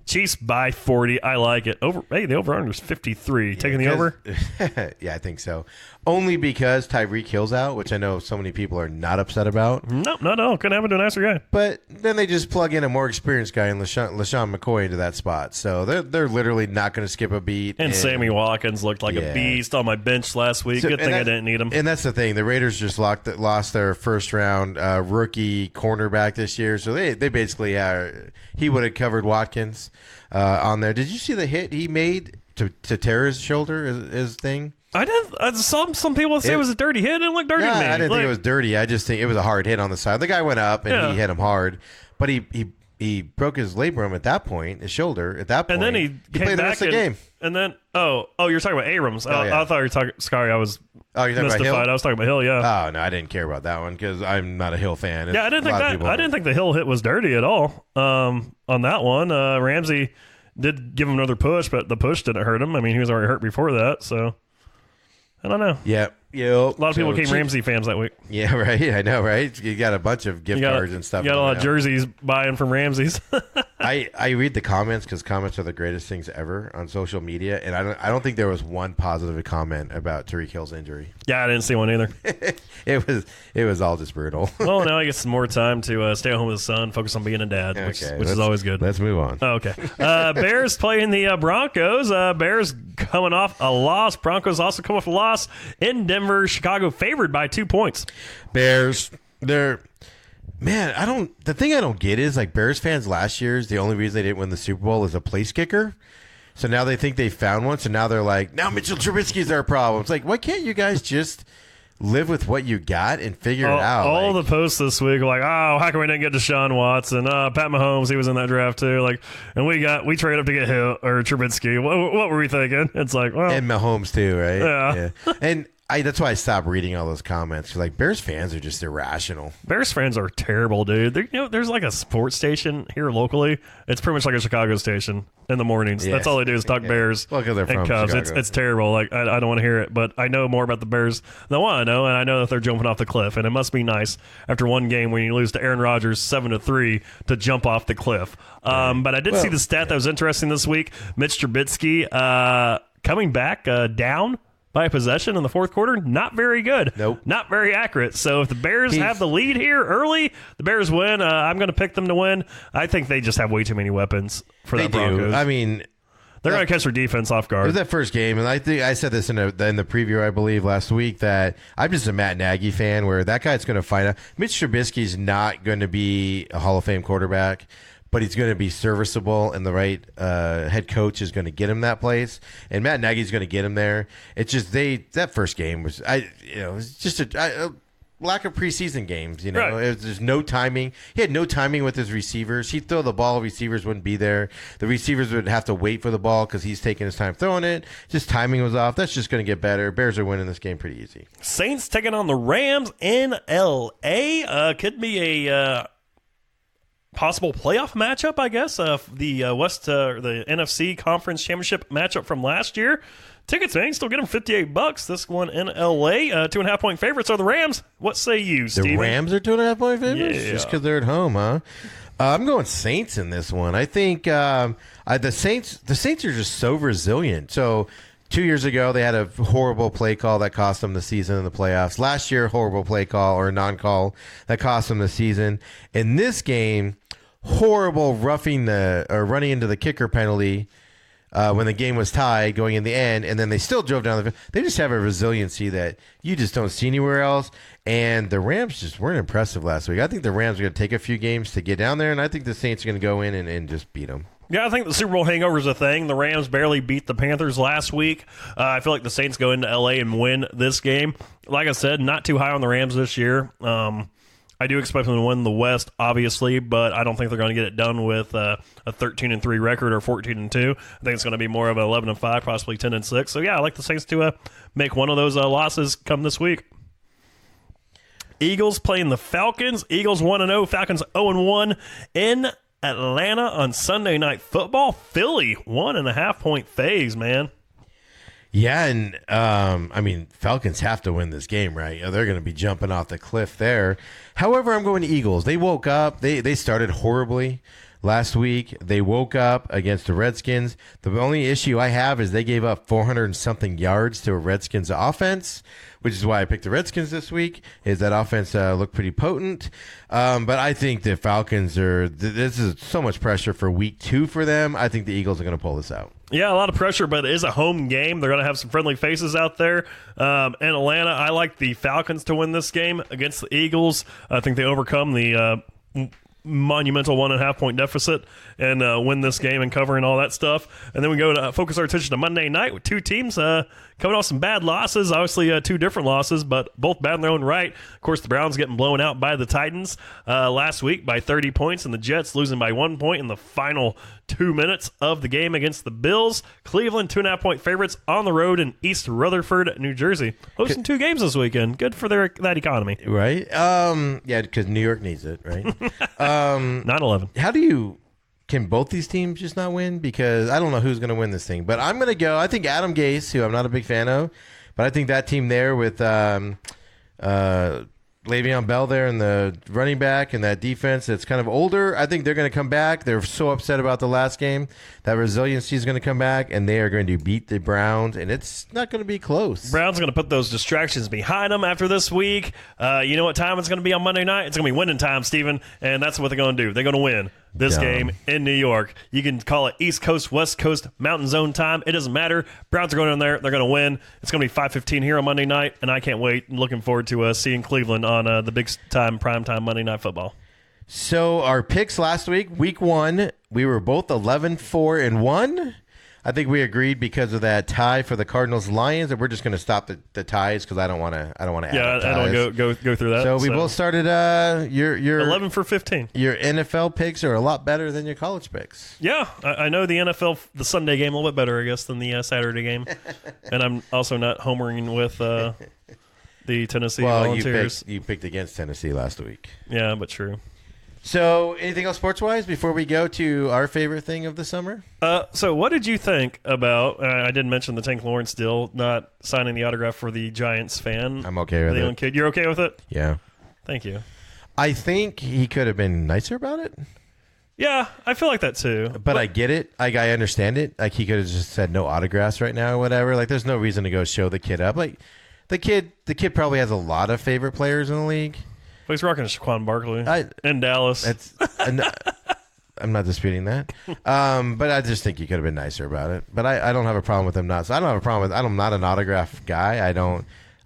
Chiefs by 40. I like it. The over-under is 53. Taking the over? Yeah, I think so. Only because Tyreek Hill's out, which I know so many people are not upset about. No. Couldn't happen to a nicer guy. But then they just plug in a more experienced guy in LaShawn McCoy into that spot. So they're literally not going to skip a beat. And Sammy Watkins looked like a beast on my bench last week. Good thing I didn't need him. And that's the thing. The Raiders just lost their first-round rookie cornerback this year. So they basically he would have covered Watkins on there. Did you see the hit he made to tear his shoulder, his thing? I didn't. I saw some people say it was a dirty hit. It didn't look dirty to me. I didn't think it was dirty. I just think it was a hard hit on the side. The guy went up and he hit him hard, but he broke his labrum at that point, his shoulder at that point. And then he came played the back rest of the game. And then you're talking about Abrams. Yeah. I thought you were talking. Sorry, I was. Oh, you're talking mystified. about Hill? I was talking about Hill. Yeah. Oh no, I didn't care about that one because I'm not a Hill fan. Yeah, I didn't think that. I didn't think the Hill hit was dirty at all. On that one, Ramsey did give him another push, but the push didn't hurt him. I mean, he was already hurt before that, so I don't know. Yeah. A lot of people became Ramsey fans that week. Yeah, right. I know, right? You got a bunch of gift cards and stuff. You got a lot of jerseys buying from Ramsey's. I read the comments because comments are the greatest things ever on social media, and I don't think there was one positive comment about Tyreek Hill's injury. Yeah, I didn't see one either. It was all just brutal. Well, now I get some more time to stay at home with the son, focus on being a dad, which is always good. Let's move on. Oh, okay. Bears playing the Broncos. Bears coming off a loss. Broncos also come off a loss in Denver. Chicago favored by 2 points. Bears, the thing I don't get is like Bears fans last year's the only reason they didn't win the Super Bowl is a place kicker. So now they think they found one. So now they're like, now Mitchell Trubisky's our problem. It's like, why can't you guys just live with what you got and figure it out? All the posts this week are like, oh, how come we didn't get Deshaun Watson? Pat Mahomes, he was in that draft too. Like, and we traded up to get Hill or Trubisky. What were we thinking? It's like, well, and Mahomes too, right? Yeah. And That's why I stopped reading all those comments. 'Cause, like, Bears fans are just irrational. Bears fans are terrible, dude. There's like a sports station here locally. It's pretty much like a Chicago station in the mornings. Yes. That's all they do is talk Bears Well, 'cause they're and from Cubs. Chicago. It's terrible. Like I don't want to hear it, but I know more about the Bears than I want to know, and I know that they're jumping off the cliff. And it must be nice after one game when you lose to Aaron Rodgers 7-3 to jump off the cliff. But I did see the stat that was interesting this week. Mitch Trubisky coming back down by a possession in the fourth quarter, not very good. Nope. Not very accurate. So if the Bears have the lead here early, the Bears win. I'm going to pick them to win. I think they just have way too many weapons for They that Broncos. do. I mean, They're going to catch their defense off it was guard. that first game, and I think I said this in the preview, I believe, last week, that I'm just a Matt Nagy fan, where that guy's going to find out. Mitch Trubisky's not going to be a Hall of Fame quarterback, but he's going to be serviceable, and the right head coach is going to get him that place, and Matt Nagy's going to get him there. It's just that first game was it was just a lack of preseason games. Right. There's no timing. He had no timing with his receivers. He'd throw the ball, receivers wouldn't be there. The receivers would have to wait for the ball because he's taking his time throwing it. Just timing was off. That's just going to get better. Bears are winning this game pretty easy. Saints taking on the Rams in L.A. Could be a possible playoff matchup, I guess. The NFC Conference Championship matchup from last year. Tickets, man, you still get them $58. This one in L.A. 2.5-point favorites are the Rams. What say you, Steven? The Rams are 2.5-point favorites? Yeah. Just because they're at home, huh? I'm going Saints in this one. I think the Saints are just so resilient. So 2 years ago, they had a horrible play call that cost them the season in the playoffs. Last year, horrible play call or non-call that cost them the season. In this game, horrible running into the kicker penalty when the game was tied going in the end, and then they still drove down the field. They just have a resiliency that you just don't see anywhere else. And the Rams just weren't impressive last week. I think the Rams are going to take a few games to get down there, and I think the Saints are going to go in and just beat them. Yeah, I think the Super Bowl hangover is a thing. The Rams barely beat the Panthers last week. I feel like the Saints go into L.A. and win this game. Like I said, not too high on the Rams this year. I do expect them to win the West, obviously, but I don't think they're going to get it done with a 13-3 record or 14-2. I think it's going to be more of an 11-5, possibly 10-6. So yeah, I like the Saints to make one of those losses come this week. Eagles playing the Falcons. Eagles 1-0, Falcons 0-1 in Atlanta on Sunday Night Football. Philly 1.5-point faves, man. Yeah, and Falcons have to win this game, right? They're going to be jumping off the cliff there. However, I'm going to Eagles. They woke up. They started horribly last week. They woke up against the Redskins. The only issue I have is they gave up 400 and something yards to a Redskins offense, which is why I picked the Redskins this week, is that offense looked pretty potent. But I think the Falcons this is so much pressure for week 2 for them. I think the Eagles are going to pull this out. Yeah, a lot of pressure, but it is a home game. They're going to have some friendly faces out there. In Atlanta, I like the Falcons to win this game against the Eagles. I think they overcome the monumental 1.5-point deficit and win this game and cover and all that stuff. And then we go to focus our attention to Monday night with two teams coming off some bad losses. Obviously, two different losses, but both bad in their own right. Of course, the Browns getting blown out by the Titans last week by 30 points, and the Jets losing by 1 point in the final 2 minutes of the game against the Bills. Cleveland, 2.5-point favorites on the road in East Rutherford, New Jersey. Hosting 2 games this weekend. Good for that economy. Right? Yeah, because New York needs it, right? 9/11. Can both these teams just not win? Because I don't know who's going to win this thing. But I'm going to go. I think Adam Gase, who I'm not a big fan of, but I think that team there with Le'Veon Bell there and the running back and that defense that's kind of older, I think they're going to come back. They're so upset about the last game. That resiliency is going to come back, and they are going to beat the Browns, and it's not going to be close. Browns are going to put those distractions behind them after this week. You know what time it's going to be on Monday night? It's going to be winning time, Steven, and that's what they're going to do. They're going to win this game in New York. You can call it East Coast, West Coast, Mountain Zone time. It doesn't matter. Browns are going in there. They're going to win. It's going to be 5:15 here on Monday night, and I can't wait. I'm looking forward to seeing Cleveland on the big time, prime time Monday Night Football. So our picks last week 1, we were both 11-4-1. I think we agreed because of that tie for the Cardinals Lions that we're just going to stop the ties because I don't want to. Yeah, I don't go through that. So we both started. Your 11 for 15. Your NFL picks are a lot better than your college picks. Yeah, I know the NFL, the Sunday game a little bit better, I guess, than the Saturday game, and I'm also not homering with the Tennessee Volunteers. You picked against Tennessee last week. Yeah, but true. So, anything else sports-wise before we go to our favorite thing of the summer? So what did you think about, I didn't mention the Tank Lawrence deal, not signing the autograph for the Giants fan. I'm okay with the it. young kid. You're okay with it? Yeah. Thank you. I think he could have been nicer about it. Yeah, I feel like that too. But I get it. Like, I understand it. Like, he could have just said no autographs right now or whatever. Like, there's no reason to go show the kid up. Like, the kid probably has a lot of favorite players in the league. But he's rocking Shaquan Barkley in Dallas. I'm not disputing that. But I just think he could have been nicer about it. But I don't have a problem with him not. So I don't have a problem with. I'm not an autograph guy.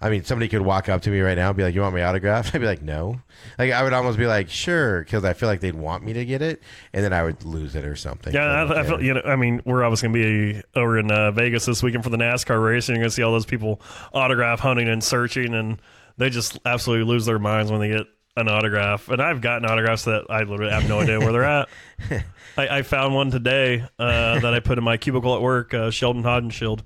I mean, somebody could walk up to me right now and be like, "You want my autograph?" I'd be like, "No." Like, I would almost be like, "Sure," because I feel like they'd want me to get it, and then I would lose it or something. Yeah, I feel. I mean, we're obviously going to be over in Vegas this weekend for the NASCAR race, and you're going to see all those people autograph hunting and searching, and they just absolutely lose their minds when they get an autograph. And I've gotten autographs that I literally have no idea where they're at. I found one today that I put in my cubicle at work, Sheldon Hodenshield.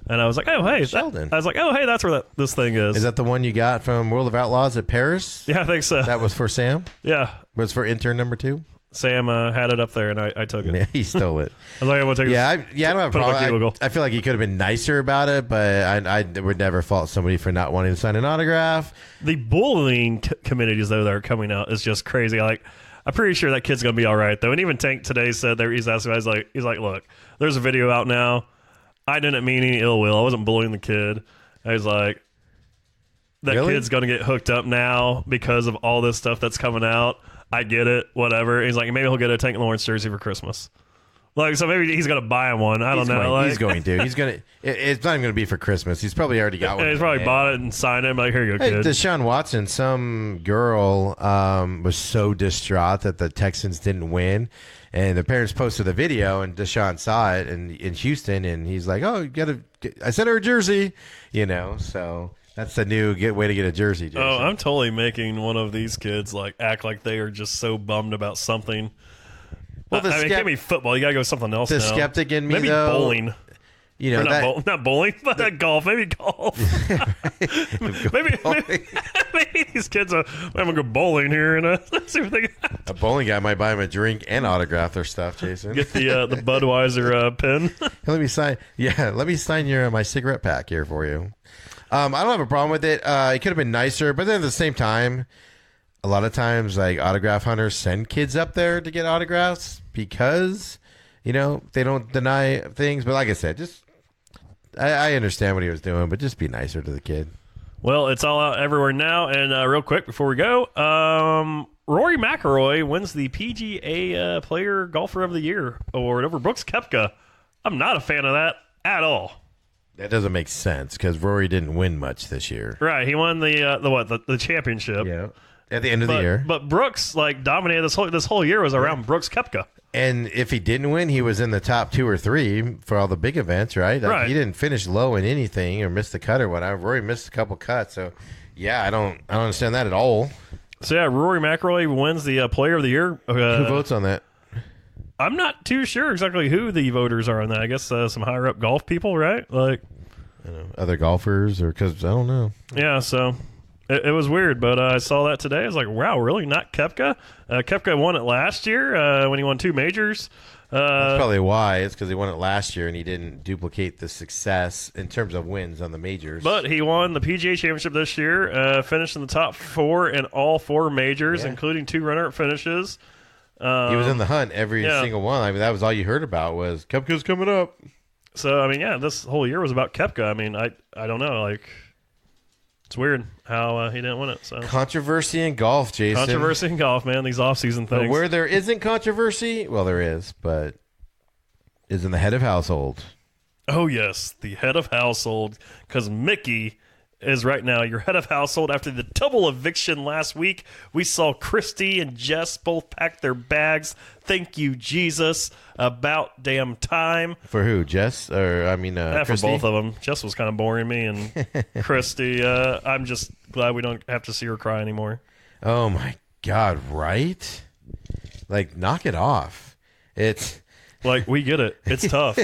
And I was like, oh, hey. Sheldon. I was like, oh, hey, that's where this thing is. Is that the one you got from World of Outlaws at Paris? Yeah, I think so. That was for Sam? Yeah. Was for intern number 2? Sam had it up there, and I took it. Yeah, he stole it. I was like, I'm going to take it. I don't have a problem. I feel like he could have been nicer about it, but I would never fault somebody for not wanting to sign an autograph. The bullying communities, though, that are coming out is just crazy. Like, I'm pretty sure that kid's going to be all right, though. And even Tank today said there, he's asking, he's like, look, there's a video out now. I didn't mean any ill will. I wasn't bullying the kid. I was like, that kid's going to get hooked up now because of all this stuff that's coming out. I get it, whatever. He's like, maybe he'll get a Tank Lawrence jersey for Christmas. Like, so maybe he's going to buy him one. I don't know. He's going to. He's going to. It's not even going to be for Christmas. He's probably already got one. He's probably bought it and signed it. Like, here you go, kid. Deshaun Watson, some girl was so distraught that the Texans didn't win. And the parents posted the video, and Deshaun saw it in Houston, and he's like, "Oh, I sent her a jersey," So that's the new way to get a jersey. Jason. Oh, I'm totally making one of these kids like act like they are just so bummed about something. Well, it can't be football. You gotta go with something else. The skeptic in me, maybe though, bowling. Not bowling, but golf. Maybe golf. maybe these kids are. I'm gonna go bowling here and see what they got. A bowling guy might buy him a drink and autograph their stuff, Jason. Get the Budweiser pin. Let me sign. Yeah, let me sign my cigarette pack here for you. I don't have a problem with it. It could have been nicer, but then at the same time, a lot of times, like, autograph hunters send kids up there to get autographs because they don't deny things. But like I said, just. I understand what he was doing, but just be nicer to the kid. Well, it's all out everywhere now. And real quick before we go, Rory McIlroy wins the PGA Player Golfer of the Year award over Brooks Koepka. I'm not a fan of that at all. That doesn't make sense because Rory didn't win much this year. Right, he won the championship. Yeah, at the end of the year. But Brooks dominated this whole year was around Brooks Koepka. And if he didn't win, he was in the top 2 or 3 for all the big events, right? Right. He didn't finish low in anything or miss the cut or whatever. Rory missed a couple cuts, so yeah, I don't understand that at all. So yeah, Rory McIlroy wins the Player of the Year. Who votes on that? I'm not too sure exactly who the voters are on that. I guess some higher up golf people, right? Like, I don't know, other golfers, or because I don't know. Yeah, so. It was weird, but I saw that today. I was like, wow, really? Not Koepka? Koepka won it last year when he won 2 majors. That's probably why. It's because he won it last year and he didn't duplicate the success in terms of wins on the majors. But he won the PGA Championship this year, finished in the top 4 in all 4 majors, including 2 runner-up finishes. He was in the hunt every single one. I mean, that was all you heard about was Koepka's coming up. So, I mean, yeah, this whole year was about Koepka. I mean, I don't know, like... It's weird how he didn't win it. So controversy in golf, Jason. Controversy in golf, man. These off-season things. But where there isn't controversy, well, there is, but is in the head of household. Oh, yes, the head of household, because Mickey is right now your head of household after the double eviction last week. We saw Christy and Jess both pack their bags. Thank you, Jesus. About damn time. For who? Jess? Or, I mean, For Christy? both of them. Jess was kind of boring me, and Christy, I'm just glad we don't have to see her cry anymore. Oh, my God, right? Like, knock it off. It's... Like, we get it. It's tough.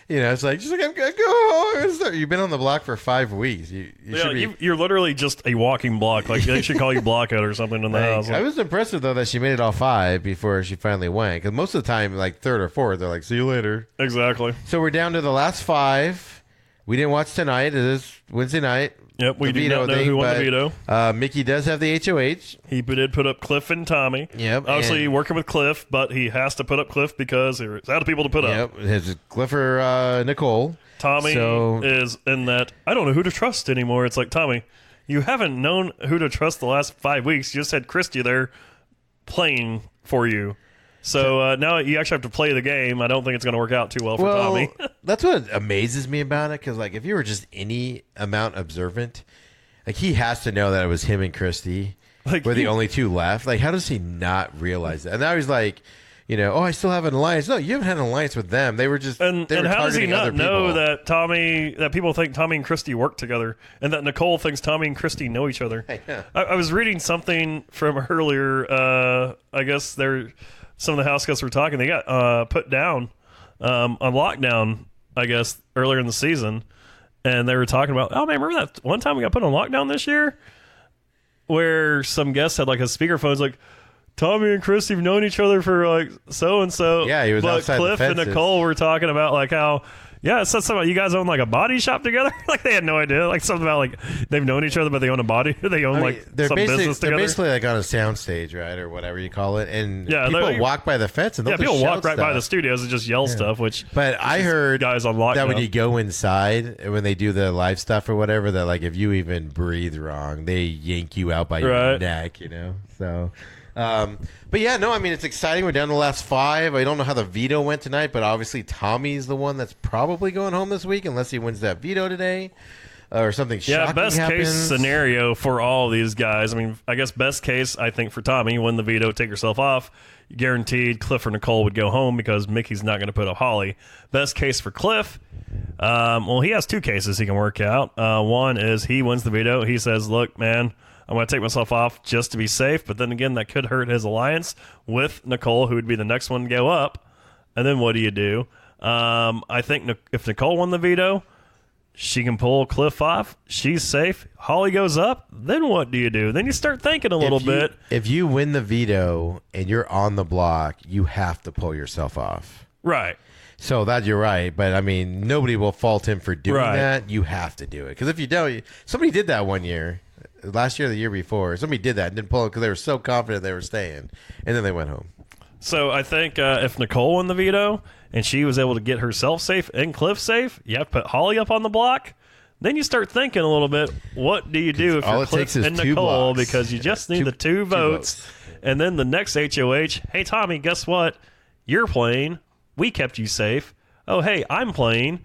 It's like, she's like, I'm gonna go home. You've been on the block for 5 weeks. You should be. You're literally just a walking block. Like, they should call you Blockhead or something in the house. I was impressed though that she made it all 5 before she finally went. Because most of the time, like third or fourth, they're like, "See you later." Exactly. So we're down to the last 5. We didn't watch tonight. It is Wednesday night. Yep, we do not know who won the veto. Mickey does have the HOH. He did put up Cliff and Tommy. Yep. Obviously working with Cliff, but he has to put up Cliff because there's out of people to put up. Yep. His Cliff or Nicole. Tommy is in that, I don't know who to trust anymore. It's like, Tommy, you haven't known who to trust the last 5 weeks. You just had Christy there playing for you. So now you actually have to play the game. I don't think it's going to work out too well for Tommy. That's what amazes me about it. Because, like, if you were just any amount observant, like, he has to know that it was him and Christy were the only 2 left. Like, how does he not realize that? And now he's like, I still have an alliance. No, you haven't had an alliance with them. They were just and how does he not know that people think Tommy and Christy work together, and that Nicole thinks Tommy and Christy know each other? Yeah. I was reading something from earlier. I guess some of the house guests were talking. They got put down on lockdown, I guess, earlier in the season. And they were talking about, oh, man, remember that one time we got put on lockdown this year? Where some guests had, like, a speakerphone. Like, Tommy and Christy have known each other for, like, so-and-so. Yeah, he was outside Cliff the and fences. Nicole were talking about, like, how... Yeah, it said something about you guys own like a body shop together. Like they had no idea. Like something about like they've known each other, but they own a body. They own they're some business together. They're basically like on a soundstage, right, or whatever you call it. And yeah, people walk by the fence and they'll people just walk shout right by stuff. the studios and just yell stuff. But I heard guys on lockdown that when you go inside and when they do the live stuff or whatever, that like if you even breathe wrong, they yank you out by your neck. So. But yeah, no, I mean, it's exciting. We're down to the last 5. I don't know how the veto went tonight, but obviously Tommy's the one that's probably going home this week unless he wins that veto today or something shocking best happens. case scenario for all these guys. I mean, I guess best case, I think for Tommy, win the veto, take yourself off. Guaranteed Cliff or Nicole would go home because Mickey's not going to put up Holly. Best case for Cliff, he has 2 cases he can work out. One is he wins the veto. He says, look, man, I'm going to take myself off just to be safe. But then again, that could hurt his alliance with Nicole, who would be the next one to go up. And then what do you do? I think if Nicole won the veto, she can pull Cliff off. She's safe. Holly goes up. Then what do you do? Then you start thinking a little bit. If you win the veto and you're on the block, you have to pull yourself off. Right. So that you're right. But, I mean, nobody will fault him for doing that. You have to do it. Because if you don't, somebody did that one year. Last year or the year before, somebody did that and didn't pull it because they were so confident they were staying, and then they went home. So I think if Nicole won the veto and she was able to get herself safe and Cliff safe, you have to put Holly up on the block. Then you start thinking a little bit, what do you do if you're Cliff and Nicole? Because you just need the 2 votes. And then the next HOH, hey, Tommy, guess what? You're playing. We kept you safe. Oh, hey, I'm playing.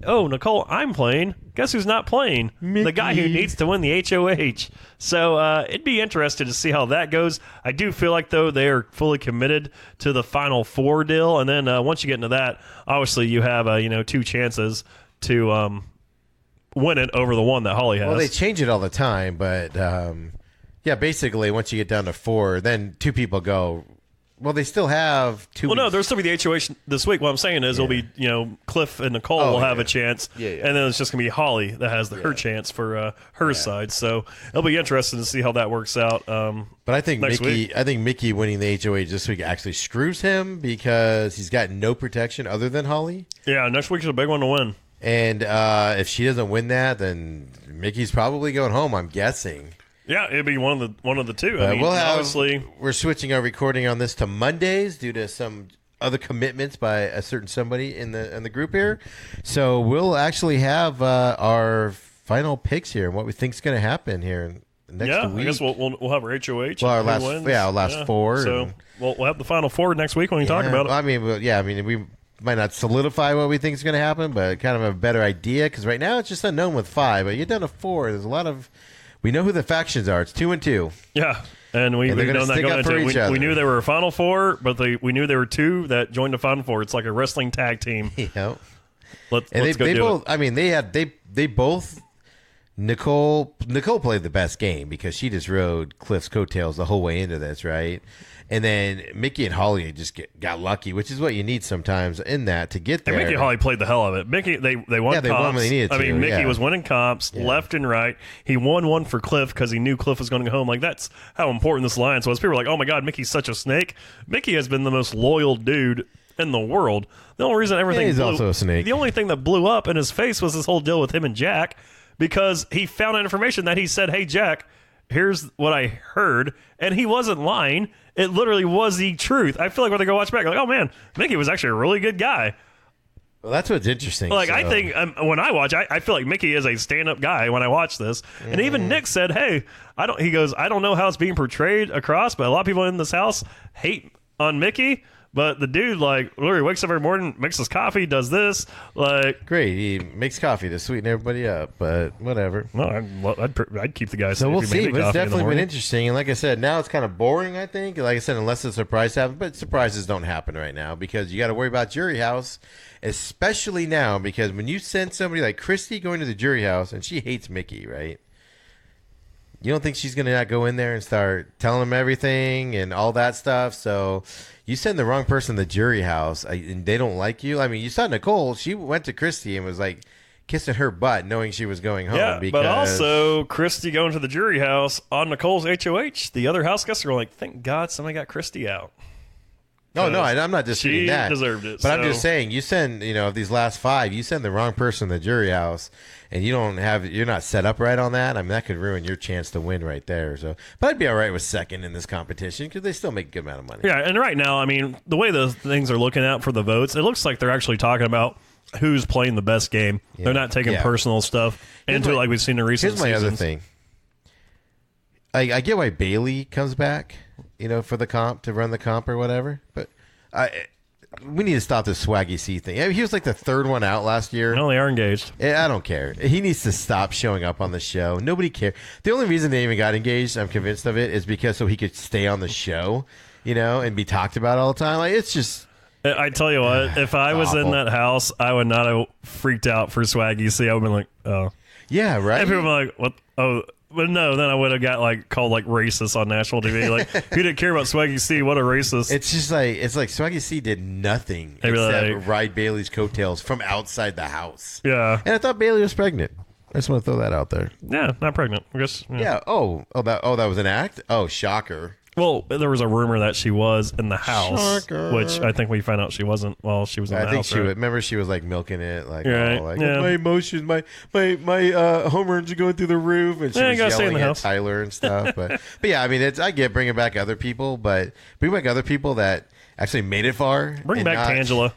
Oh, Nicole, I'm playing. Guess who's not playing? Mickey. The guy who needs to win the HOH. So it'd be interesting to see how that goes. I do feel like, though, they are fully committed to the Final 4 deal. And then once you get into that, obviously you have 2 chances to win it over the one that Holly has. Well, they change it all the time. But, basically once you get down to 4, then 2 people go. Well, they still have 2 weeks. No, there'll still be the HOH this week. What I'm saying is it'll be, Cliff and Nicole will have a chance. Yeah. And then it's just going to be Holly that has her chance for her side. So it'll be interesting to see how that works out. But I think Mickey winning the HOH this week actually screws him because he's got no protection other than Holly. Yeah, next week's a big one to win. And if she doesn't win that, then Mickey's probably going home, I'm guessing. Yeah, it'd be one of the 2. I mean, obviously, we're switching our recording on this to Mondays due to some other commitments by a certain somebody in the group here. So we'll actually have our final picks here and what we think is going to happen here next week. I guess we'll have our HOH. Well, our last 4. So we'll have the Final 4 next week when we talk about it. I mean, might not solidify what we think is going to happen, but kind of a better idea because right now it's just unknown with 5. But you get down to 4. There's a lot of we know who the factions are. It's 2 and 2. Yeah. And we've known that going into it. We knew they were a Final Four, but we knew there were 2 that joined the Final Four. It's like a wrestling tag team. Yeah. Let's they do both. it. I mean, they both. Nicole played the best game because she just rode Cliff's coattails the whole way into this, right? And then Mickey and Holly just got lucky, which is what you need sometimes in that to get there. And Mickey and Holly played the hell of it. Mickey, they won Yeah, they comps. won when they needed to, Mickey yeah. was winning comps left and right. He won one for Cliff because he knew Cliff was going to go home. Like, that's how important this alliance was. People were like, oh, my God, Mickey's such a snake. Mickey has been the most loyal dude in the world. The only reason everything he's blew, also a snake. The only thing that blew up in his face was this whole deal with him and Jack because he found out information that he said, hey, Jack, here's what I heard. And he wasn't lying. It literally was the truth. I feel like when they go watch back, like, oh, man, Mickey was actually a really good guy. Well, that's what's interesting. Like, I think when I watch, I feel like Mickey is a stand-up guy when I watch this. And even Nick said, hey, he goes, I don't know how it's being portrayed across, but a lot of people in this house hate on Mickey. But the dude, like, literally wakes up every morning, makes his coffee, does this. Like, great. He makes coffee to sweeten everybody up, but whatever. No, I'd keep the guy. So we'll see. But it's definitely been morning. interesting. And like I said, now it's kind of boring, I think. Like I said, unless a surprise happens. But surprises don't happen right now because you got to worry about Jury House, especially now because when you send somebody like Christy going to the Jury House, and she hates Mickey, right? You don't think she's going to not go in there and start telling him everything and all that stuff? So you send the wrong person to the Jury House and they don't like you. I mean, you saw Nicole. She went to Christy and was like kissing her butt knowing she was going home. Yeah, because... but also Christy going to the Jury House on Nicole's HOH. The other house guests are like, thank God somebody got Christy out. No, I'm not disputing that. She deserved it. But I'm just saying, you send, these last 5, you send the wrong person to the Jury House, and you're not set up right on that. I mean, that could ruin your chance to win right there. So, but I'd be all right with second in this competition because they still make a good amount of money. Yeah, and right now, I mean, the way the things are looking at for the votes, it looks like they're actually talking about who's playing the best game. Yeah. They're not taking personal stuff into it like we've seen in recent seasons. Here's my other thing. I get why Bailey comes back, for the comp, to run the comp or whatever, but we need to stop this Swaggy C thing. I mean, he was like the 3rd one out last year. No, they are engaged. I don't care. He needs to stop showing up on the show. Nobody cares. The only reason they even got engaged, I'm convinced of it, is because so he could stay on the show, and be talked about all the time. Like, it's just... I tell you what, if I was in that house, I would not have freaked out for Swaggy C. I would have been like, oh. Yeah, right? And people would be like, what? Oh... But no, then I would have got called racist on national TV. Like, who didn't care about Swaggy C? What a racist! It's just it's like Swaggy C did nothing except ride Bailey's coattails from outside the house. Yeah, and I thought Bailey was pregnant. I just want to throw that out there. Yeah, not pregnant. I guess. Yeah. That was an act. Oh, shocker. Well, there was a rumor that she was in the house, shocker. Which I think we found out she wasn't while she was in the house. I think she would. Remember, she was milking it, right. my emotions, my hormones are going through the roof, and she was yelling at Tyler and stuff. But yeah, I mean, I get bringing back other people, but bring back other people that actually made it far. Bring back Tangela.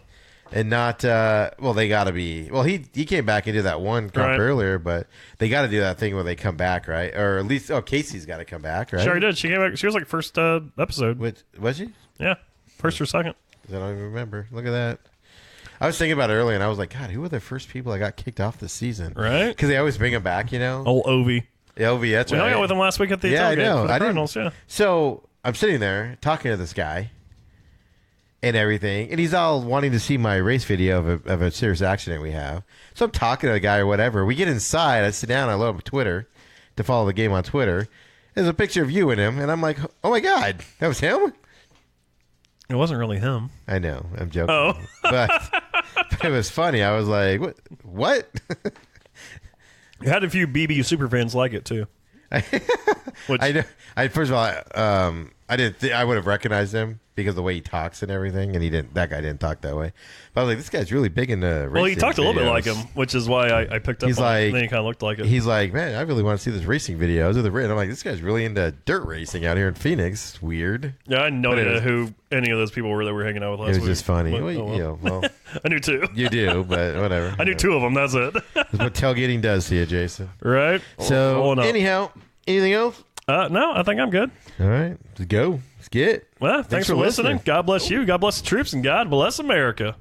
And not they got to be. Well, he came back and did that one comp earlier, but they got to do that thing where they come back, right? Or at least Casey's got to come back, right? Sure did. She came back. She was first episode. Was she? Yeah, first or second. I don't even remember. Look at that. I was thinking about it earlier, and I was like, God, who were the first people that got kicked off this season? Right? Because they always bring them back, Old Ovi. Yeah, Ovi, that's right. We hung out with him last week at the tailgate I know. for the Cardinals, yeah. So I'm sitting there talking to this guy. And everything, and he's all wanting to see my race video of a serious accident we have. So I'm talking to the guy or whatever. We get inside. I sit down. I load up Twitter to follow the game on Twitter. There's a picture of you and him, and I'm like, oh my God, that was him? It wasn't really him. I know. I'm joking. Oh. but it was funny. I was like, what? You had a few BB superfans like it, too. I know. First of all, I didn't. I would have recognized him because of the way he talks and everything, and he didn't. That guy didn't talk that way. But I was like, this guy's really big into racing. Well, he talked a little bit videos. like him, which is why I picked up. He's on like, it. And then he kind of looked like it. He's like, man, I really want to see this racing videos of the ring. I'm like, this guy's really into dirt racing out here in Phoenix. It's weird. Yeah, I had no idea who any of those people were that were hanging out with last week. It was just funny. But, well, I knew 2. You do, but whatever. I knew 2 of them. That's it. That's what tailgating does to you, Jason. Right. So anyhow, anything else? No, I think I'm good. All right, let's go. Let's get. Well, thanks for listening. God bless you. God bless the troops, and God bless America.